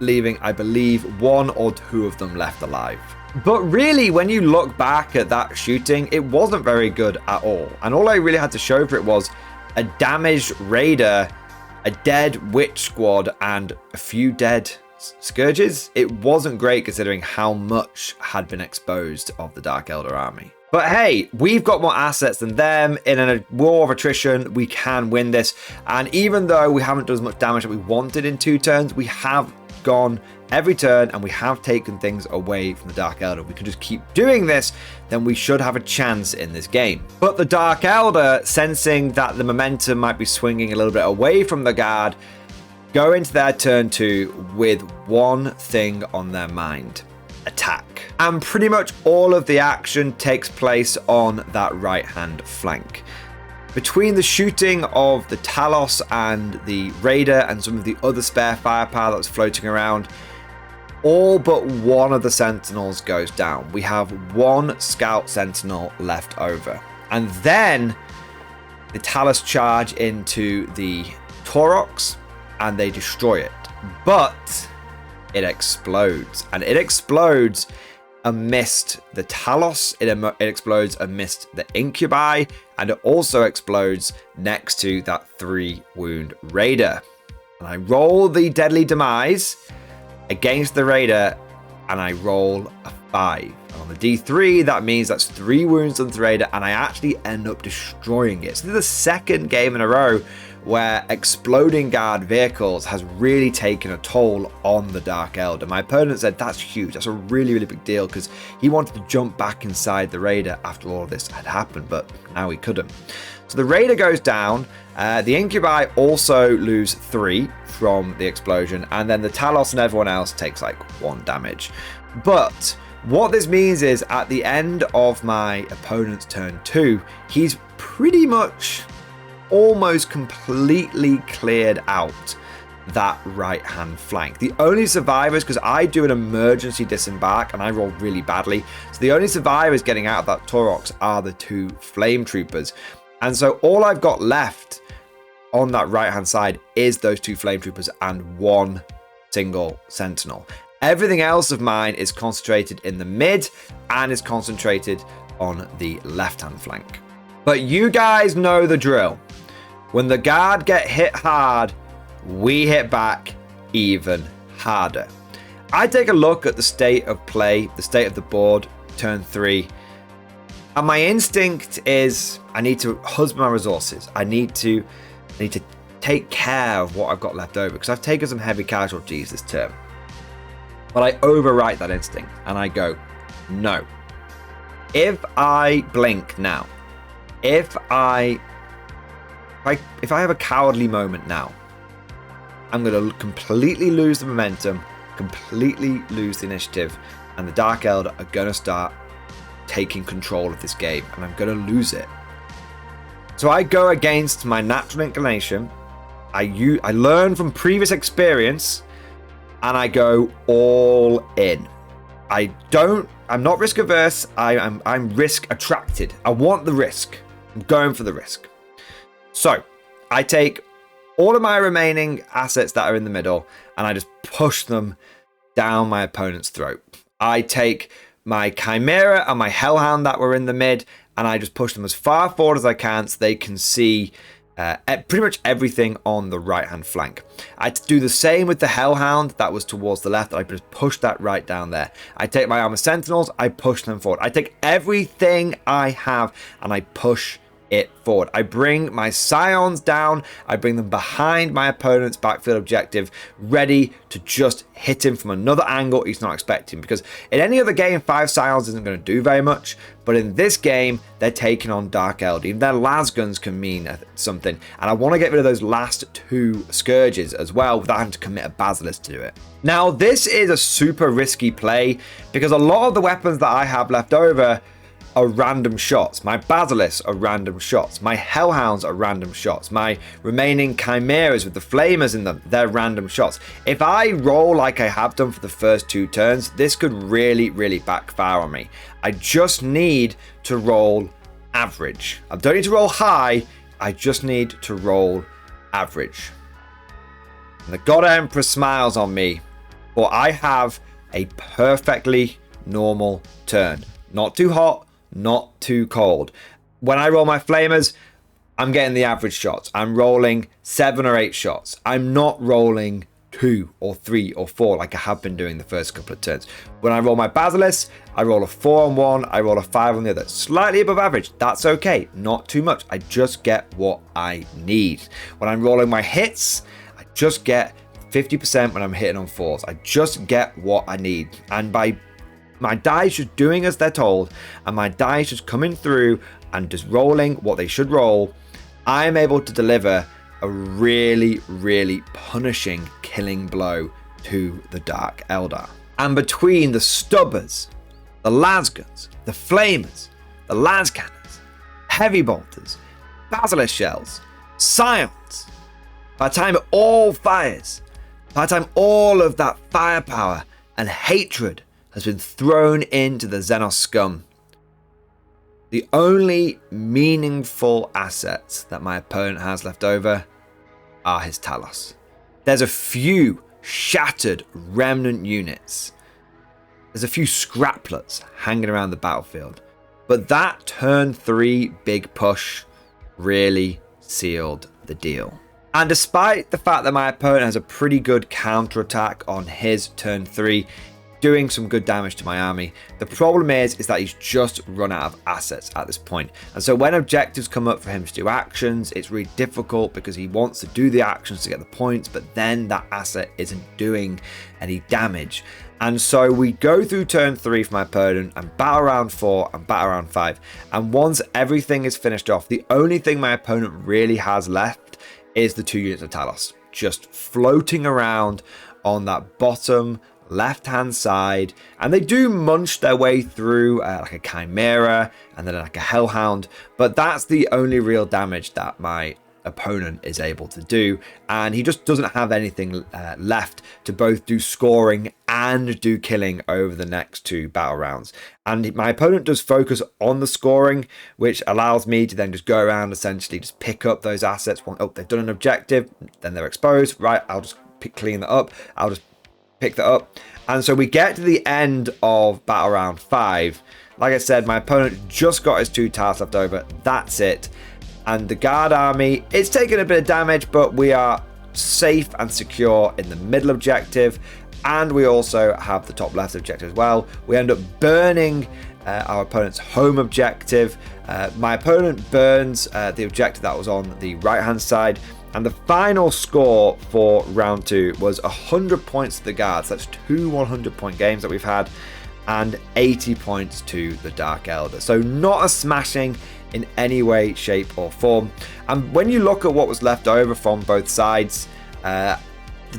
leaving, I believe, 1 or 2 of them left alive. But really, when you look back at that shooting, it wasn't very good at all. And all I really had to show for it was a damaged Raider, a dead Witch Squad, and a few dead Scourges. It wasn't great considering how much had been exposed of the Dark Eldar army. But hey, we've got more assets than them. In a war of attrition, we can win this. And even though we haven't done as much damage that we wanted in 2 turns, we have gone every turn and we have taken things away from the Dark Eldar. If we could just keep doing this, then we should have a chance in this game. But the Dark Eldar, sensing that the momentum might be swinging a little bit away from the Guard, go into their turn 2 with one thing on their mind: attack. And pretty much all of the action takes place on that right hand flank. Between the shooting of the Talos and the Raider and some of the other spare firepower that was floating around, all but 1 of the Sentinels goes down. We have 1 Scout Sentinel left over. And then the Talos charge into the Taurox and they destroy it. But it explodes. And it explodes amidst the Talos, it explodes amidst the Incubi, and it also explodes next to that 3 wound Raider. And I roll the Deadly Demise against the Raider, and I roll a 5. And on the D3, that means that's 3 wounds on the Raider, and I actually end up destroying it. So this is the 2nd game in a row where exploding Guard vehicles has really taken a toll on the Dark Eldar. My opponent said that's huge, that's a really, really big deal, because he wanted to jump back inside the Raider after all of this had happened, but now he couldn't. So the Raider goes down. The Incubi also lose 3 from the explosion. And then the Talos and everyone else takes like 1 damage. But what this means is at the end of my opponent's turn 2, he's pretty much almost completely cleared out that right hand flank. The only survivors, because I do an emergency disembark and I roll really badly, so the only survivors getting out of that Taurox are the 2 flame troopers. And so all I've got left on that right hand side is those 2 flame troopers and 1 single sentinel. Everything else of mine is concentrated in the mid and is concentrated on the left hand flank. But you guys know the drill. When the guard get hit hard, we hit back even harder. I take a look at the state of play, the state of the board, turn 3, and my instinct is I need to husband my resources. I need to take care of what I've got left over, because I've taken some heavy casualties this turn. But I overwrite that instinct and I go, no. If I blink now, if I have a cowardly moment now, I'm going to completely lose the momentum, completely lose the initiative, and the Dark Eldar are going to start taking control of this game, and I'm going to lose it. So I go against my natural inclination. I learn from previous experience, and I go all in. I'm not risk averse. I'm risk attracted. I want the risk. I'm going for the risk. So I take all of my remaining assets that are in the middle and I just push them down my opponent's throat. I take my Chimera and my Hellhound that were in the mid and I just push them as far forward as I can so they can see pretty much everything on the right hand flank. I do the same with the Hellhound that was towards the left. I just push that right down there. I take my Armor Sentinels, I push them forward. I take everything I have and I push it forward. I bring my Scions down, I bring them behind my opponent's backfield objective, ready to just hit him from another angle he's not expecting. Because in any other game, 5 Scions isn't going to do very much, but in this game, they're taking on Dark Eldar. Even their lasguns can mean something, and I want to get rid of those last 2 Scourges as well without having to commit a Basilisk to do it. Now, this is a super risky play, because a lot of the weapons that I have left over are random shots. My Basilisks are random shots. My Hellhounds are random shots. My remaining Chimeras with the Flamers in them, they're random shots. If I roll like I have done for the first 2 turns, this could really, really backfire on me. I just need to roll average. I don't need to roll high, I just need to roll average. And the God Emperor smiles on me, for I have a perfectly normal turn. Not too hot, not too cold. When I roll my Flamers, I'm getting the average shots. I'm rolling 7 or 8 shots. I'm not rolling 2 or 3 or 4 like I have been doing the first couple of turns. When I roll my Basilisk, I roll a 4 on one, I roll a 5 on the other. Slightly above average. That's okay. Not too much. I just get what I need. When I'm rolling my hits, I just get 50% when I'm hitting on 4s. I just get what I need. And by my dice just doing as they're told, and my dice just coming through and just rolling what they should roll, I am able to deliver a really, really punishing killing blow to the Dark Eldar. And between the Stubbers, the Lasguns, the Flamers, the Lascannons, Heavy Bolters, Basilisk Shells, Scions, by the time it all fires, by the time all of that firepower and hatred has been thrown into the Xenos scum, the only meaningful assets that my opponent has left over are his Talos. There's a few shattered remnant units. There's a few scraplets hanging around the battlefield. But that turn 3 big push really sealed the deal. And despite the fact that my opponent has a pretty good counterattack on his turn 3, doing some good damage to my army, the problem is that he's just run out of assets at this point. And so when objectives come up for him to do actions, it's really difficult because he wants to do the actions to get the points, but then that asset isn't doing any damage. And so we go through turn 3 for my opponent and battle round 4 and battle round 5. And once everything is finished off, the only thing my opponent really has left is the 2 units of Talos, just floating around on that bottom left-hand side. And they do munch their way through like a Chimera and then like a Hellhound. But that's the only real damage that my opponent is able to do, and he just doesn't have anything left to both do scoring and do killing over the next 2 battle rounds. And my opponent does focus on the scoring, which allows me to then just go around, essentially just pick up those assets. Oh, they've done an objective, then they're exposed, right? I'll just clean that up, I'll just pick that up. And so we get to the end of battle round 5. Like I said, my opponent just got his 2 tiles left over, that's it. And the guard army, it's taken a bit of damage, but we are safe and secure in the middle objective. And we also have the top left objective as well. We end up burning our opponent's home objective. My opponent burns the objective that was on the right hand side. And the final score for round 2 was 100 points to the guards. That's 2 100-point games that we've had, and 80 points to the Dark Elder. So not a smashing in any way, shape or form. And when you look at what was left over from both sides, the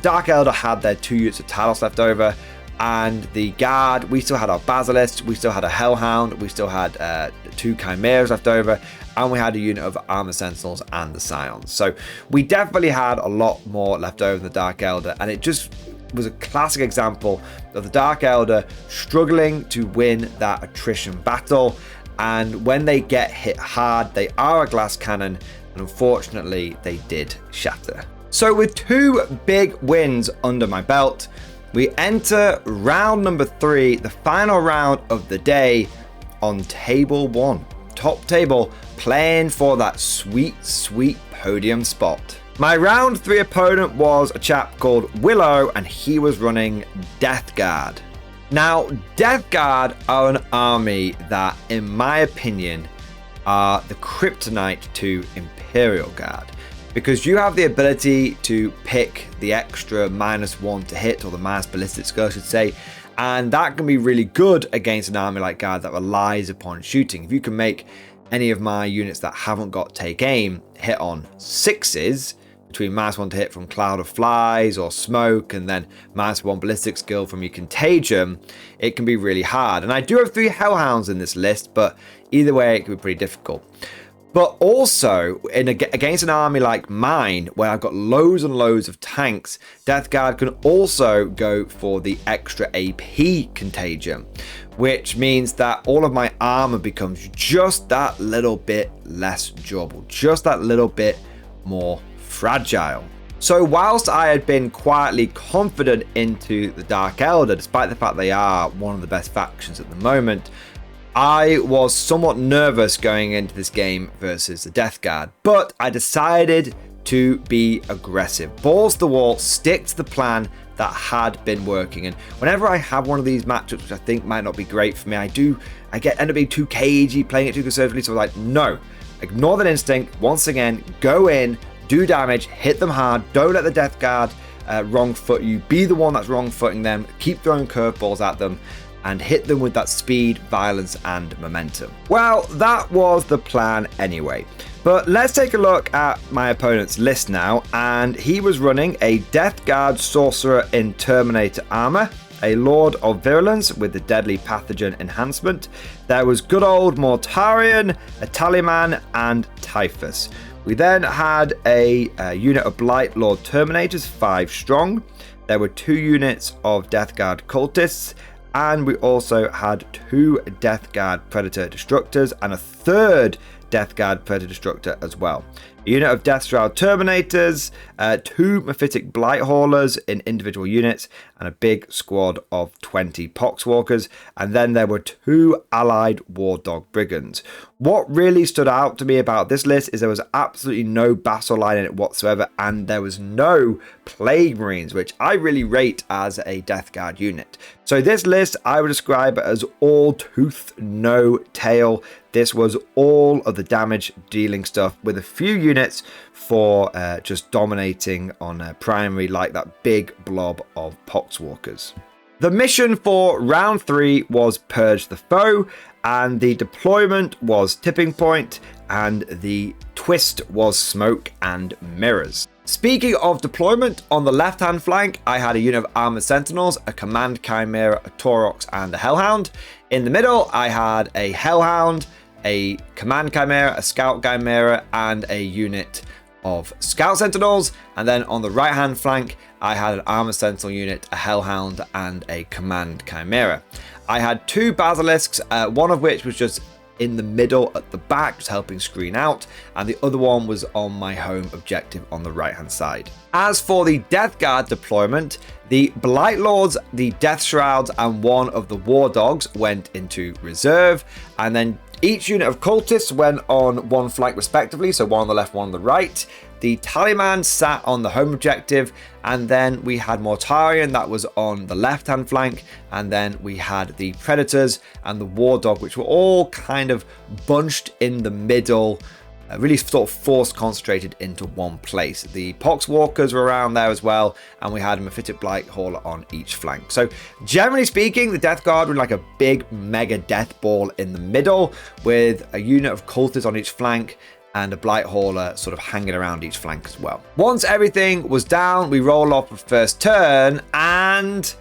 Dark Elder had their 2 units of Talos left over, and the guard, we still had our Basilisk, we still had a Hellhound, we still had 2 Chimeras left over, and we had a unit of Armor Sentinels and the Scions. So we definitely had a lot more left over in the Dark Elder, and it just was a classic example of the Dark Elder struggling to win that attrition battle. And when they get hit hard, they are a glass cannon, and unfortunately they did shatter. So with 2 big wins under my belt, we enter round number 3, the final round of the day, on table 1, top table, playing for that sweet podium spot. My round 3 opponent was a chap called Willow, and he was running Death Guard. Now, Death Guard are an army that, in my opinion, are the kryptonite to Imperial Guard, because you have the ability to pick the extra -1 to hit, or the minus ballistic skill, I should say, and that can be really good against an army like Guard that relies upon shooting. If you can make any of my units that haven't got take aim hit on 6s, between -1 to hit from Cloud of Flies or Smoke, and then -1 ballistic skill from your Contagion, it can be really hard. And I do have 3 Hellhounds in this list, but either way it can be pretty difficult. But also, against an army like mine, where I've got loads and loads of tanks, Death Guard can also go for the extra AP Contagion, which means that all of my armor becomes just that little bit less durable, just that little bit more fragile. So whilst I had been quietly confident into the Dark Elder, despite the fact they are one of the best factions at the moment, I was somewhat nervous going into this game versus the Death Guard, but I decided to be aggressive. Balls to the wall, stick to the plan that had been working. And whenever I have one of these matchups, which I think might not be great for me, I end up being too cagey, playing it too conservatively. So I was like, no, ignore that instinct. Once again, go in, do damage, hit them hard. Don't let the Death Guard wrong foot you. Be the one that's wrong footing them. Keep throwing curveballs at them and hit them with that speed, violence, and momentum. Well, that was the plan anyway. But let's take a look at my opponent's list now, and he was running a Death Guard Sorcerer in Terminator armor, a Lord of Virulence with the Deadly Pathogen enhancement. There was good old Mortarion, a Taliman, and Typhus. We then had a unit of Blight Lord Terminators, 5 strong. There were 2 units of Death Guard Cultists, and we also had 2 Death Guard Predator Destructors and a 3rd Death Guard Predator Destructor as well. A unit of Death Shroud Terminators, 2 Mephitic Blight Haulers in individual units, and a big squad of 20 Poxwalkers, and then there were 2 allied War Dog Brigands. What really stood out to me about this list is there was absolutely no Battle Line in it whatsoever, and there was no Plague Marines, which I really rate as a Death Guard unit. So this list I would describe as all tooth, no tail. This was all of the damage dealing stuff, with a few units for just dominating on primary, like that big blob of Poxwalkers. The mission for round 3 was Purge the Foe, and the deployment was Tipping Point, and the twist was Smoke and Mirrors. Speaking of deployment, on the left-hand flank, I had a unit of Armored Sentinels, a Command Chimera, a Taurox, and a Hellhound. In the middle, I had a Hellhound, a Command Chimera, a Scout Chimera, and a unit of Scout Sentinels. And then on the right-hand flank, I had an Armored Sentinel unit, a Hellhound, and a Command Chimera. I had 2 Basilisks, one of which was just in the middle at the back, just helping screen out, and the other one was on my home objective on the right hand side. As for the Death Guard deployment, the Blight Lords, the Death Shrouds, and one of the War Dogs went into reserve, and then each unit of cultists went on one flank respectively, so one on the left, one on the right. The Tallyman sat on the home objective, and then we had Mortarion that was on the left-hand flank, and then we had the Predators and the War Dog, which were all kind of bunched in the middle, really sort of force concentrated into one place. The Poxwalkers were around there as well, and we had a Mephitic Blight Hauler on each flank. So generally speaking, the Death Guard were like a big mega death ball in the middle, with a unit of cultists on each flank, and a Blight Hauler sort of hanging around each flank as well. Once everything was down, we roll off the first turn, and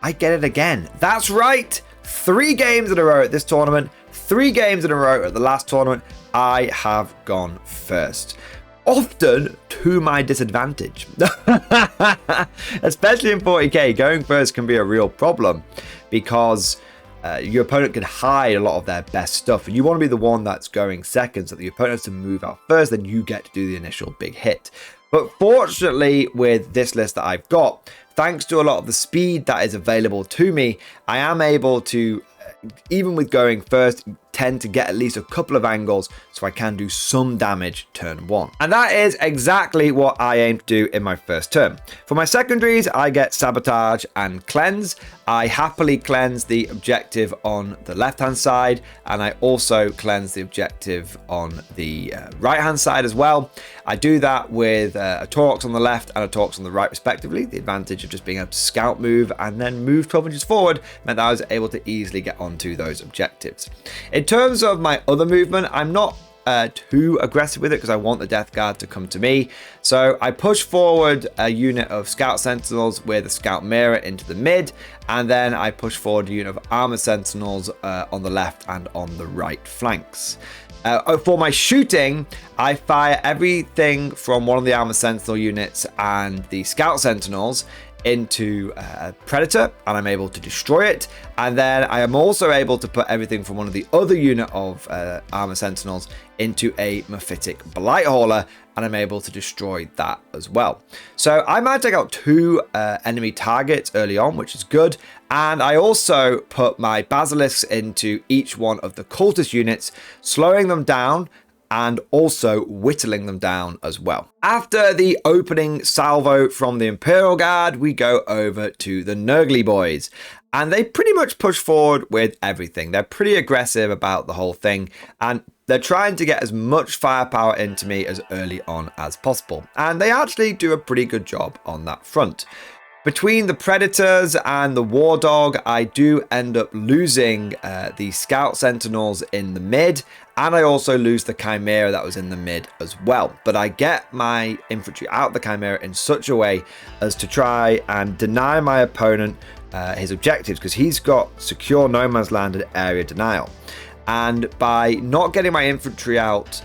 I get it again. That's right, 3 games in a row at this tournament, 3 games in a row at the last tournament, I have gone first. Often to my disadvantage. Especially in 40k, going first can be a real problem, because your opponent can hide a lot of their best stuff, and you want to be the one that's going second, so that the opponent has to move out first, then you get to do the initial big hit. But fortunately, with this list that I've got, thanks to a lot of the speed that is available to me, I am able to, even with going first, tend to get at least a couple of angles so I can do some damage turn 1. And that is exactly what I aim to do in my first turn. For my secondaries, I get Sabotage and Cleanse. I happily cleanse the objective on the left-hand side, and I also cleanse the objective on the right-hand side as well. I do that with a Taurox on the left and a Taurox on the right respectively. The advantage of just being able to scout move and then move 12 inches forward meant that I was able to easily get onto those objectives. In terms of my other movement, I'm not too aggressive with it because I want the Death Guard to come to me. So I push forward a unit of Scout Sentinels with a Scout Mirror into the mid, and then I push forward a unit of Armored Sentinels on the left and on the right flanks. For my shooting, I fire everything from one of the Armored Sentinel units and the Scout Sentinels into a Predator, and I'm able to destroy it. And then I am also able to put everything from one of the other unit of Armored Sentinels into a Mephitic Blight Hauler, and I'm able to destroy that as well. So I might take out 2 enemy targets early on, which is good. And I also put my Basilisks into each one of the cultist units, slowing them down and also whittling them down as well. After the opening salvo from the Imperial Guard, we go over to the Nurgly boys, and they pretty much push forward with everything. They're pretty aggressive about the whole thing, and they're trying to get as much firepower into me as early on as possible, and they actually do a pretty good job on that front. Between the Predators and the War Dog, I do end up losing the Scout Sentinels in the mid, and I also lose the Chimera that was in the mid as well. But I get my infantry out of the Chimera in such a way as to try and deny my opponent his objectives, because he's got secure no man's land and area denial. And by not getting my infantry out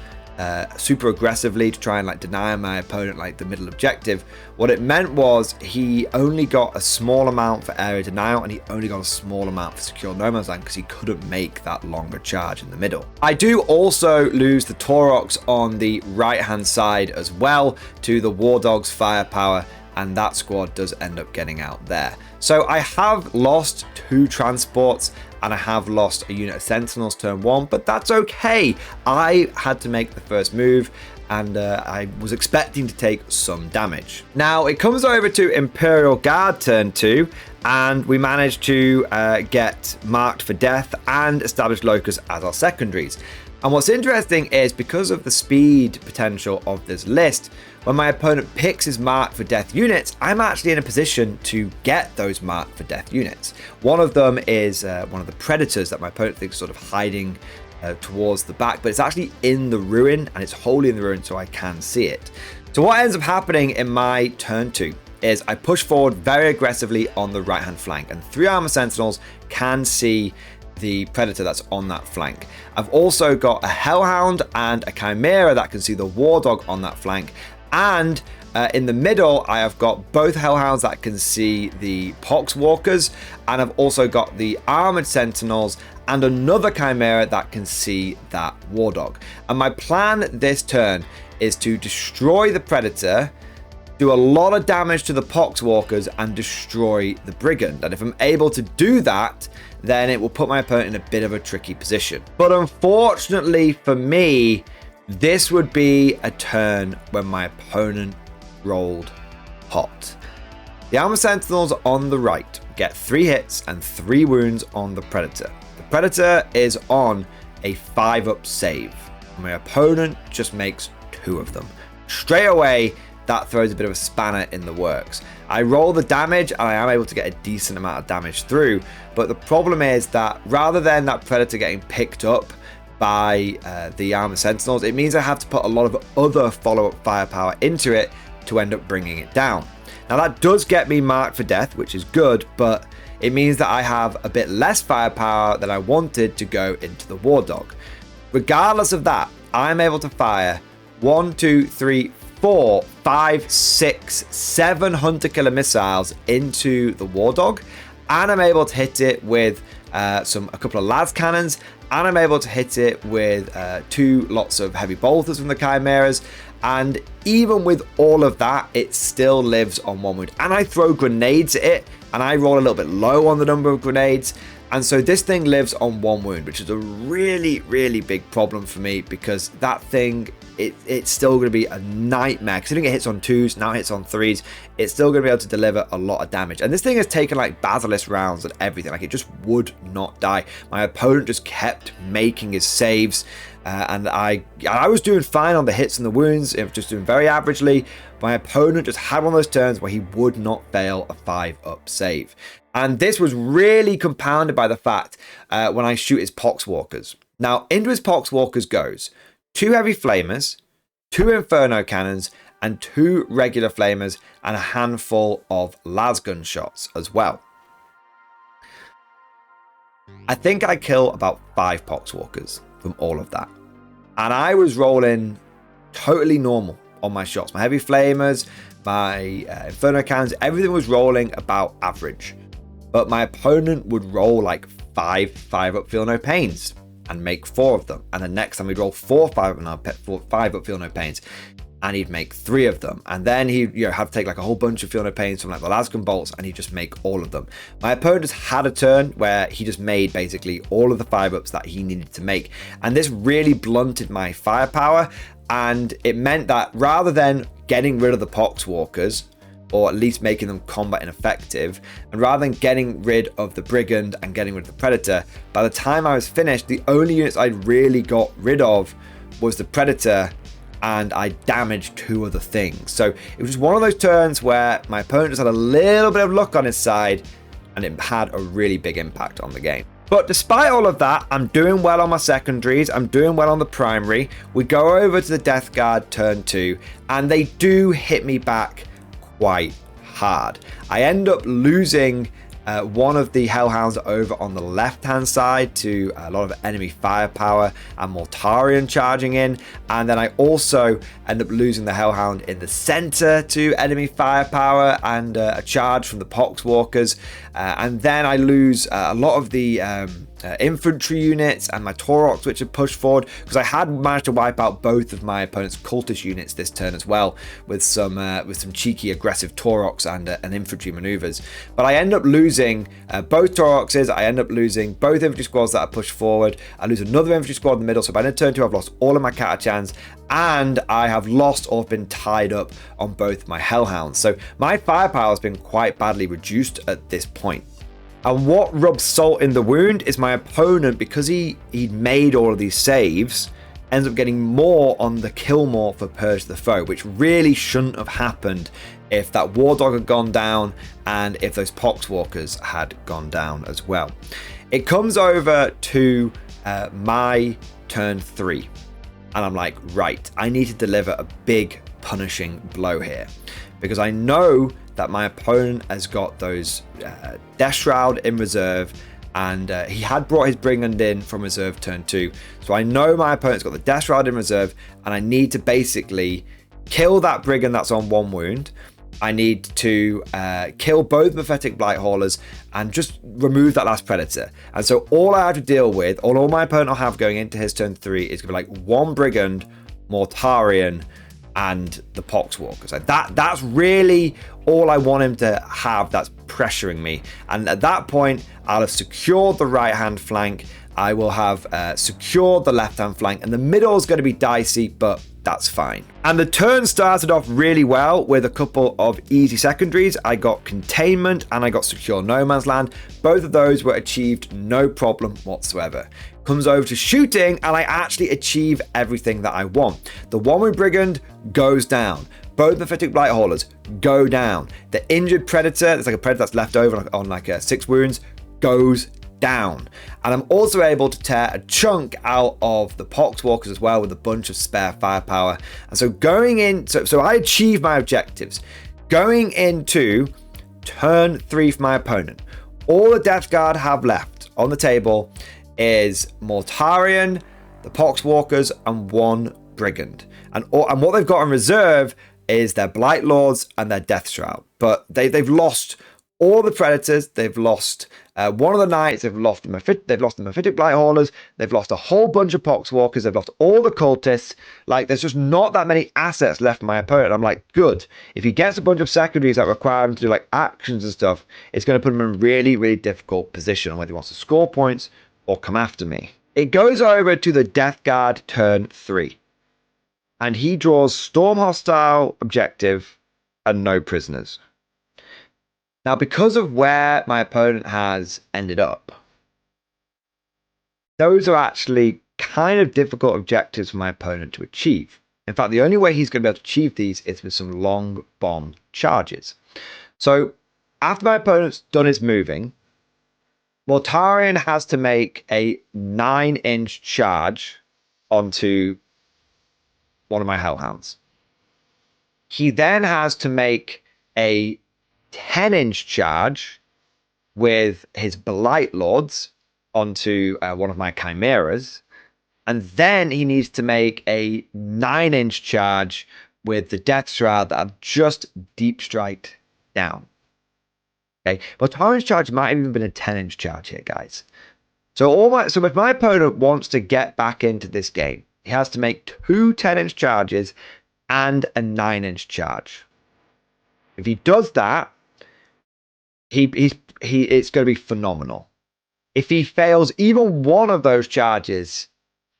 super aggressively to try and deny my opponent the middle objective, what it meant was he only got a small amount for area denial, and he only got a small amount for secure no man's land because he couldn't make that longer charge in the middle. I do also lose the Taurox on the right hand side as well to the War Dog's firepower, and that squad does end up getting out there. So I have lost 2 transports, and I have lost a unit of Sentinels turn 1, but that's okay. I had to make the first move, and I was expecting to take some damage. Now it comes over to Imperial Guard turn 2, and we managed to get marked for death and establish Locust as our secondaries. And what's interesting is because of the speed potential of this list, when my opponent picks his mark for death units, I'm actually in a position to get those marked for death units. One of them is one of the predators that my opponent thinks is sort of hiding towards the back, but it's actually in the ruin, and it's wholly in the ruin, so I can see it. So what ends up happening in my turn 2 is I push forward very aggressively on the right hand flank, and 3 armor sentinels can see the predator that's on that flank. I've also got a hellhound and a chimera that can see the war dog on that flank, and in the middle I have got both hellhounds that can see the poxwalkers, and I've also got the armored sentinels and another chimera that can see that war dog. And my plan this turn is to destroy the predator, do a lot of damage to the poxwalkers, and destroy the brigand. And if I'm able to do that, then it will put my opponent in a bit of a tricky position. But unfortunately for me, this would be a turn when my opponent rolled hot. The armor sentinels on the right get 3 hits and 3 wounds on the predator. The predator is on a 5-up save. My opponent just makes 2 of them. Straight away, that throws a bit of a spanner in the works. I roll the damage and I am able to get a decent amount of damage through, but the problem is that rather than that predator getting picked up by the armor sentinels, it means I have to put a lot of other follow-up firepower into it to end up bringing it down. Now that does get me marked for death, which is good, but it means that I have a bit less firepower than I wanted to go into the war dog. Regardless of that, I'm able to fire 1, 2, 3, 4, 5, 6, 7 hunter killer missiles into the war dog, and I'm able to hit it with a couple of las cannons, and I'm able to hit it with 2 lots of heavy bolters from the chimeras. And even with all of that, it still lives on 1 wound. And I throw grenades at it, and I roll a little bit low on the number of grenades. And so this thing lives on 1 wound, which is a really, really big problem for me, because that thing, it's still going to be a nightmare. Considering it hits on 2s, now it hits on 3s, it's still going to be able to deliver a lot of damage. And this thing has taken like Basilisk rounds and everything. Like, it just would not die. My opponent just kept making his saves. And I was doing fine on the hits and the wounds, just doing very averagely. My opponent just had one of those turns where he would not fail a 5-up save. And this was really compounded by the fact when I shoot his poxwalkers. Now, into his poxwalkers goes 2 heavy flamers, 2 inferno cannons, and 2 regular flamers, and a handful of lasgun shots as well. I think I kill about 5 poxwalkers from all of that. And I was rolling totally normal on my shots. My heavy flamers, my inferno cannons, everything was rolling about average. But my opponent would roll like 5-up feel no pains and make 4 of them. And the next time he'd roll 5-up feel no pains and he'd make 3 of them. And then he'd have to take like a whole bunch of feel no pains from like the lasgun bolts, and he'd just make all of them. My opponent just had a turn where he just made basically all of the 5-ups that he needed to make. And this really blunted my firepower. And it meant that rather than getting rid of the poxwalkers, or at least making them combat ineffective, and rather than getting rid of the brigand and getting rid of the predator, by the time I was finished, the only units I'd really got rid of was the predator, and I damaged 2 other things. So it was just one of those turns where my opponent just had a little bit of luck on his side, and it had a really big impact on the game. But despite all of that, I'm doing well on my secondaries, I'm doing well on the primary. We go over to the Death Guard turn 2, and they do hit me back quite hard. I end up losing one of the hellhounds over on the left hand side to a lot of enemy firepower and Mortarion charging in, and then I also end up losing the hellhound in the center to enemy firepower and a charge from the poxwalkers, and then I lose a lot of the infantry units and my Taurox, which had pushed forward, because I had managed to wipe out both of my opponent's cultist units this turn as well, with some cheeky aggressive Taurox and infantry maneuvers. But I end up losing both Tauroxes. I end up losing both infantry squads that are pushed forward. I lose another infantry squad in the middle. So by the end of turn 2, I've lost all of my Catachans, and I have lost or been tied up on both my hellhounds. So my firepower has been quite badly reduced at this point. And what rubs salt in the wound is my opponent, because he'd made all of these saves, ends up getting more on the kill more for Purge the Foe, which really shouldn't have happened if that War Dog had gone down and if those Poxwalkers had gone down as well. It comes over to my turn 3, and I'm like, right, I need to deliver a big punishing blow here, because I know that my opponent has got those Death Shroud in reserve, and he had brought his Brigand in from reserve turn 2. So I know my opponent's got the Death Shroud in reserve, and I need to basically kill that Brigand that's on 1 wound. I need to kill both Pathetic Blight Haulers and just remove that last Predator. And so all I have to deal with, all my opponent will have going into his turn 3 is going to be like 1 Brigand, Mortarion, and the Poxwalkers. Like that's really all I want him to have that's pressuring me. And at that point, I'll have secured the right-hand flank. I will have secured the left-hand flank. And the middle is going to be dicey, but that's fine. And the turn started off really well with a couple of easy secondaries. I got Containment and I got Secure No Man's Land. Both of those were achieved no problem whatsoever. Comes over to shooting, and I actually achieve everything that I want. The 1 wound Brigand goes down. Both Pathetic Blight Haulers go down. The injured Predator, there's like a Predator that's left over on like 6 wounds, goes down. And I'm also able to tear a chunk out of the Poxwalkers as well with a bunch of spare firepower. And so going in, so I achieve my objectives. Going into turn 3 for my opponent, all the Death Guard have left on the table is Mortarion, the Poxwalkers, and 1 Brigand. And what they've got in reserve is their Blight Lords and their Death Shroud. But they've lost all the Predators, they've lost 1 of the Knights, they've lost the Mephitic Blight Haulers, they've lost a whole bunch of Poxwalkers, they've lost all the Cultists. Like, there's just not that many assets left for my opponent. I'm like, good. If he gets a bunch of secondaries that require him to do like actions and stuff, it's going to put him in a really, really difficult position on whether he wants to score points or come after me. It goes over to the Death Guard turn 3. And he draws Storm Hostile Objective and no prisoners. Now, because of where my opponent has ended up, those are actually kind of difficult objectives for my opponent to achieve. In fact, the only way he's going to be able to achieve these is with some long bomb charges. So after my opponent's done his moving, Mortarion has to make a 9-inch charge onto one of my Hellhounds. He then has to make a 10-inch charge with his Blight Lords onto one of my Chimeras. And then he needs to make a 9-inch charge with the Death Shroud that I've just deep striked down. Okay, but Torrent's charge might have even been a 10-inch charge here, guys. So if my opponent wants to get back into this game, he has to make 2 10-inch charges and a 9-inch charge. If he does that, it's going to be phenomenal. If he fails even one of those charges,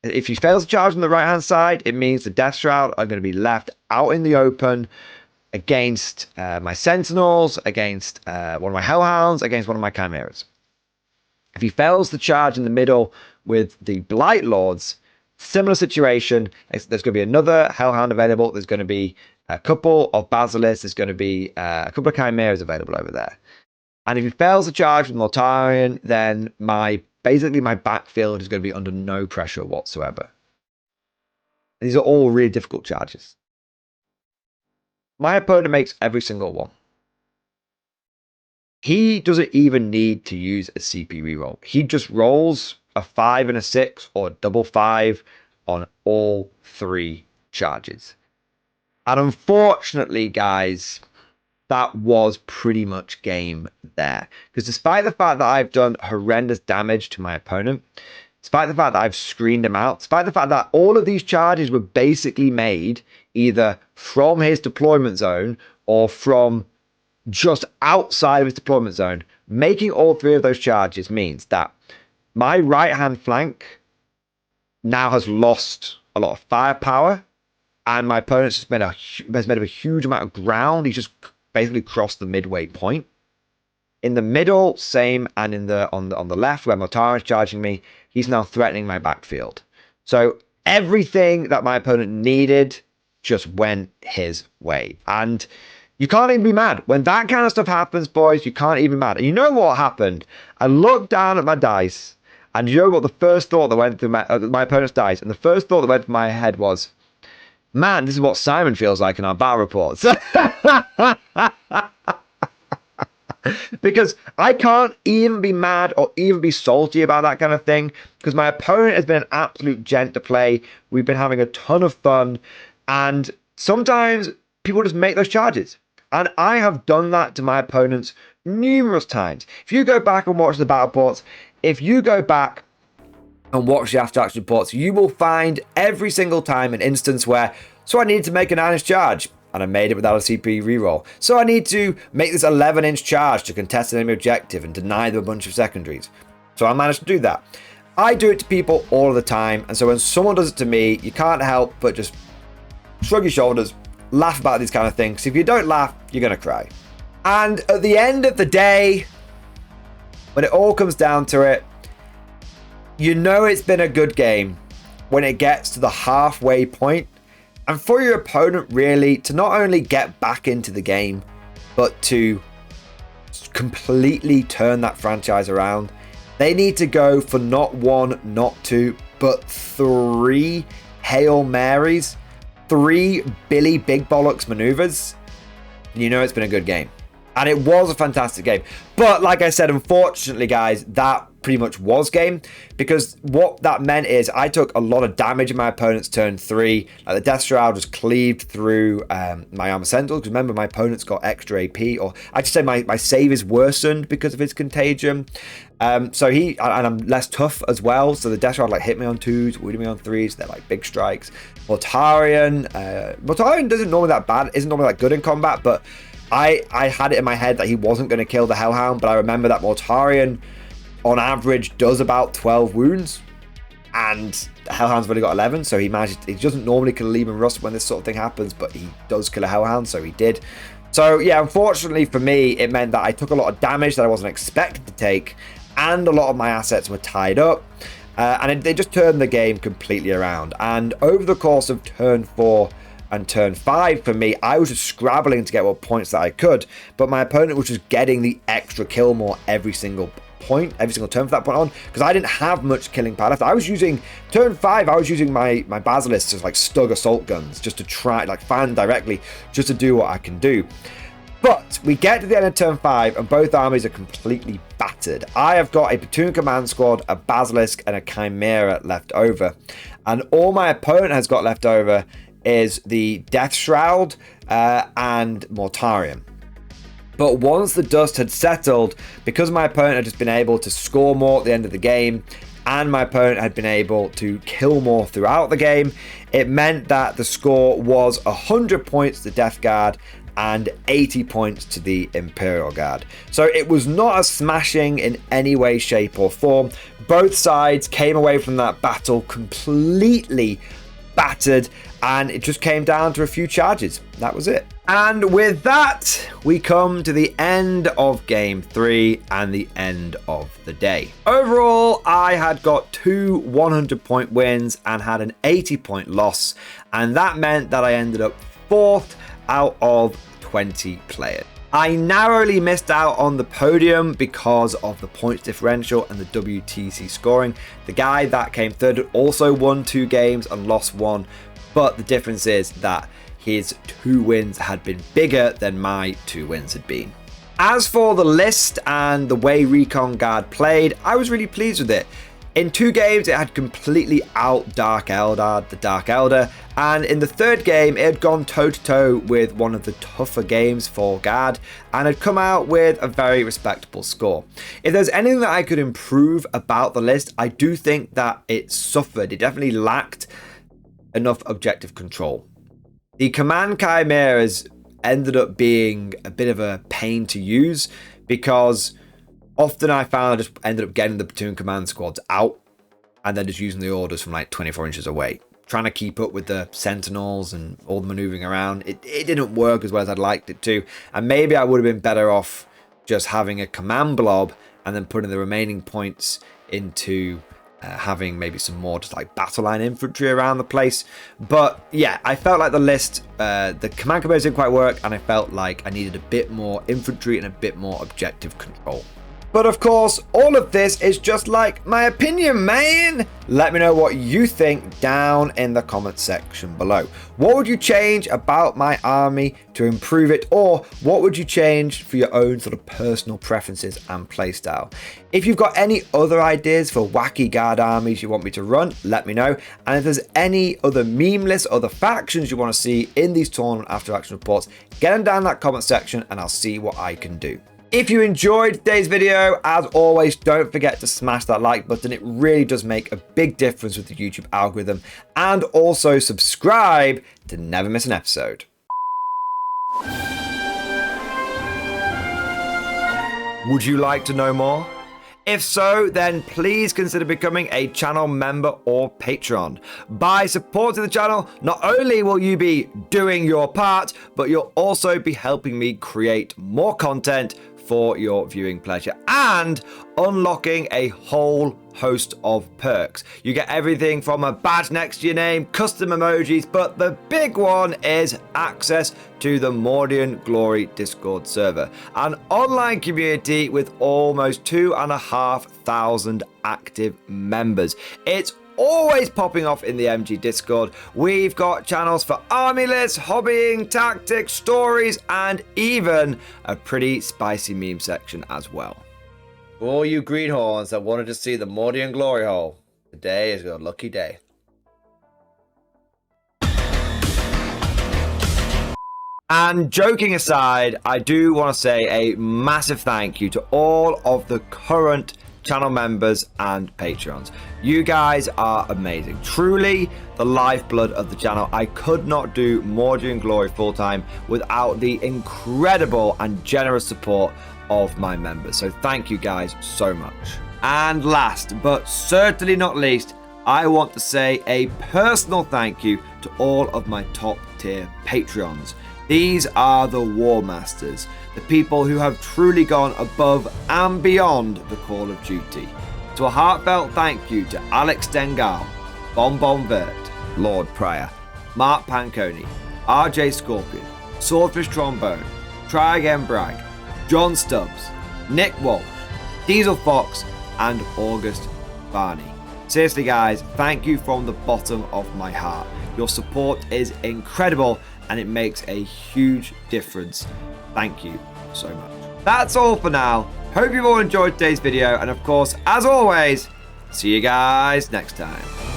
if he fails the charge on the right-hand side, it means the Death Shroud are going to be left out in the open against my Sentinels, against one of my Hellhounds, against one of my Chimeras. If he fails the charge in the middle with the Blight Lords, similar situation. There's going to be another Hellhound available. There's going to be a couple of Basilisks. There's going to be a couple of Chimeras available over there. And if he fails the charge with Mortarion, then basically my backfield is going to be under no pressure whatsoever. These are all really difficult charges. My opponent makes every single one. He doesn't even need to use a CP reroll. He just rolls a 5 and a 6 or a double 5 on all 3 charges. And unfortunately, guys, that was pretty much game there. Because despite the fact that I've done horrendous damage to my opponent, despite the fact that I've screened him out, despite the fact that all of these charges were basically made either from his deployment zone or from just outside of his deployment zone, making all 3 of those charges means that my right-hand flank now has lost a lot of firepower, and my opponent has made up a huge amount of ground. He's just basically crossed the midway point. In the middle, same, and on the left where Mortar is charging me, he's now threatening my backfield. So everything that my opponent needed just went his way. And you can't even be mad. When that kind of stuff happens, boys, you can't even be mad. And you know what happened? I looked down at my dice, and you know what the first thought that went through my opponent's dice, and the first thought that went through my head was, man, this is what Simon feels like in our battle reports. Because I can't even be mad or even be salty about that kind of thing, because my opponent has been an absolute gent to play. We've been having a ton of fun, and sometimes people just make those charges. And I have done that to my opponents numerous times. If you go back and watch the battle reports, if you go back and watch the after-action reports, you will find every single time an instance where, so I needed to make a 9-inch charge, and I made it without a CP reroll. So I need to make this 11-inch charge to contest an enemy objective and deny them a bunch of secondaries. So I managed to do that. I do it to people all of the time, and so when someone does it to me, you can't help but just shrug your shoulders, laugh about these kind of things. If you don't laugh, you're going to cry. And at the end of the day, when it all comes down to it, you know it's been a good game when it gets to the halfway point, and for your opponent really to not only get back into the game, but to completely turn that franchise around. They need to go for not 1, not 2, but 3 Hail Marys, 3 Billy Big Bollocks maneuvers. You know it's been a good game. And it was a fantastic game. But like I said, unfortunately, guys, that pretty much was game, because what that meant is I took a lot of damage in my opponent's turn 3. Like the Death Shroud was cleaved through my Armor Sentinels. Remember, my opponent's got extra AP, or I should say my save is worsened because of his contagion. So and I'm less tough as well. So the Death Shroud like hit me on 2s, wounded me on 3s. They're like big strikes. Mortarion isn't normally that bad, isn't normally that good in combat, but I had it in my head that he wasn't going to kill the Hellhound, but I remember that Mortarion on average does about 12 wounds, and the Hellhound's only got 11, so he doesn't normally kill a Leman Russ when this sort of thing happens, but he does kill a Hellhound, so he did. So yeah, unfortunately for me, it meant that I took a lot of damage that I wasn't expected to take, and a lot of my assets were tied up, and they just turned the game completely around. And over the course of turn 4 and turn 5 for me, I was just scrabbling to get what points that I could, but my opponent was just getting the extra kill more every single point, every single turn for that point on, because I didn't have much killing power left. I was using turn 5, I was using my basilisks as like stug assault guns just to try like fan directly, just to do what I can do. But we get to the end of turn 5 and both armies are completely battered. I have got a platoon command squad, a basilisk, and a chimera left over, and all my opponent has got left over is the Death Shroud and Mortarion. But once the dust had settled, because my opponent had just been able to score more at the end of the game, and my opponent had been able to kill more throughout the game, it meant that the score was 100 points to the Death Guard and 80 points to the Imperial Guard. So it was not a smashing in any way, shape or form. Both sides came away from that battle completely battered, and it just came down to a few charges. That was it. And with that, we come to the end of game 3 and the end of the day. Overall, I had got 2 100-point wins and had an 80-point loss, and that meant that I ended up 4th out of 20 players. I narrowly missed out on the podium because of the points differential and the WTC scoring. The guy that came 3rd also won 2 games and lost 1, but the difference is that his 2 wins had been bigger than my 2 wins had been. As for the list and the way Recon Guard played, I was really pleased with it. In 2 games, it had completely out Dark Eldar, the Dark Elder, and in the 3rd game, it had gone toe-to-toe with one of the tougher games for Guard, and had come out with a very respectable score. If there's anything that I could improve about the list, I do think that it suffered. It definitely lacked enough objective control. The Command Chimeras ended up being a bit of a pain to use, because often I found I just ended up getting the platoon command squads out and then just using the orders from like 24 inches away. Trying to keep up with the sentinels and all the maneuvering around. It didn't work as well as I'd liked it to. And maybe I would have been better off just having a command blob and then putting the remaining points into having maybe some more just like battle line infantry around the place. But yeah, I felt like the list, the command combos didn't quite work, and I felt like I needed a bit more infantry and a bit more objective control. But of course, all of this is just like my opinion, man. Let me know what you think down in the comment section below. What would you change about my army to improve it? Or what would you change for your own sort of personal preferences and playstyle? If you've got any other ideas for wacky guard armies you want me to run, let me know. And if there's any other meme lists, other factions you want to see in these tournament after action reports, get them down in that comment section and I'll see what I can do. If you enjoyed today's video, as always, don't forget to smash that like button. It really does make a big difference with the YouTube algorithm. And also subscribe to never miss an episode. Would you like to know more? If so, then please consider becoming a channel member or patron. By supporting the channel, not only will you be doing your part, but you'll also be helping me create more content for your viewing pleasure and unlocking a whole host of perks. You get everything from a badge next to your name, custom emojis, but the big one is access to the Mordian Glory Discord server, an online community with almost 2,500 active members. It's always popping off in the MG Discord. We've got channels for army lists, hobbying, tactics, stories, and even a pretty spicy meme section as well. For all you greenhorns that wanted to see the Mordian glory hole, today is your lucky day. And joking aside, I do want to say a massive thank you to all of the current channel members and patrons. You guys are amazing, truly the lifeblood of the channel. I could not do Mordian Glory full time without the incredible and generous support of my members, so thank you guys so much. And last but certainly not least, I want to say a personal thank you to all of my top tier Patreons. These are the War Masters, the people who have truly gone above and beyond the call of duty. So a heartfelt thank you to Alex Dengal, Bonbon Vert, Lord Pryor, Mark Panconi, RJ Scorpion, Swordfish Trombone, Try Again Bragg, John Stubbs, Nick Walsh, Diesel Fox, and August Barney. Seriously guys, thank you from the bottom of my heart. Your support is incredible and it makes a huge difference. Thank you so much. That's all for now. Hope you've all enjoyed today's video, and of course, as always, see you guys next time.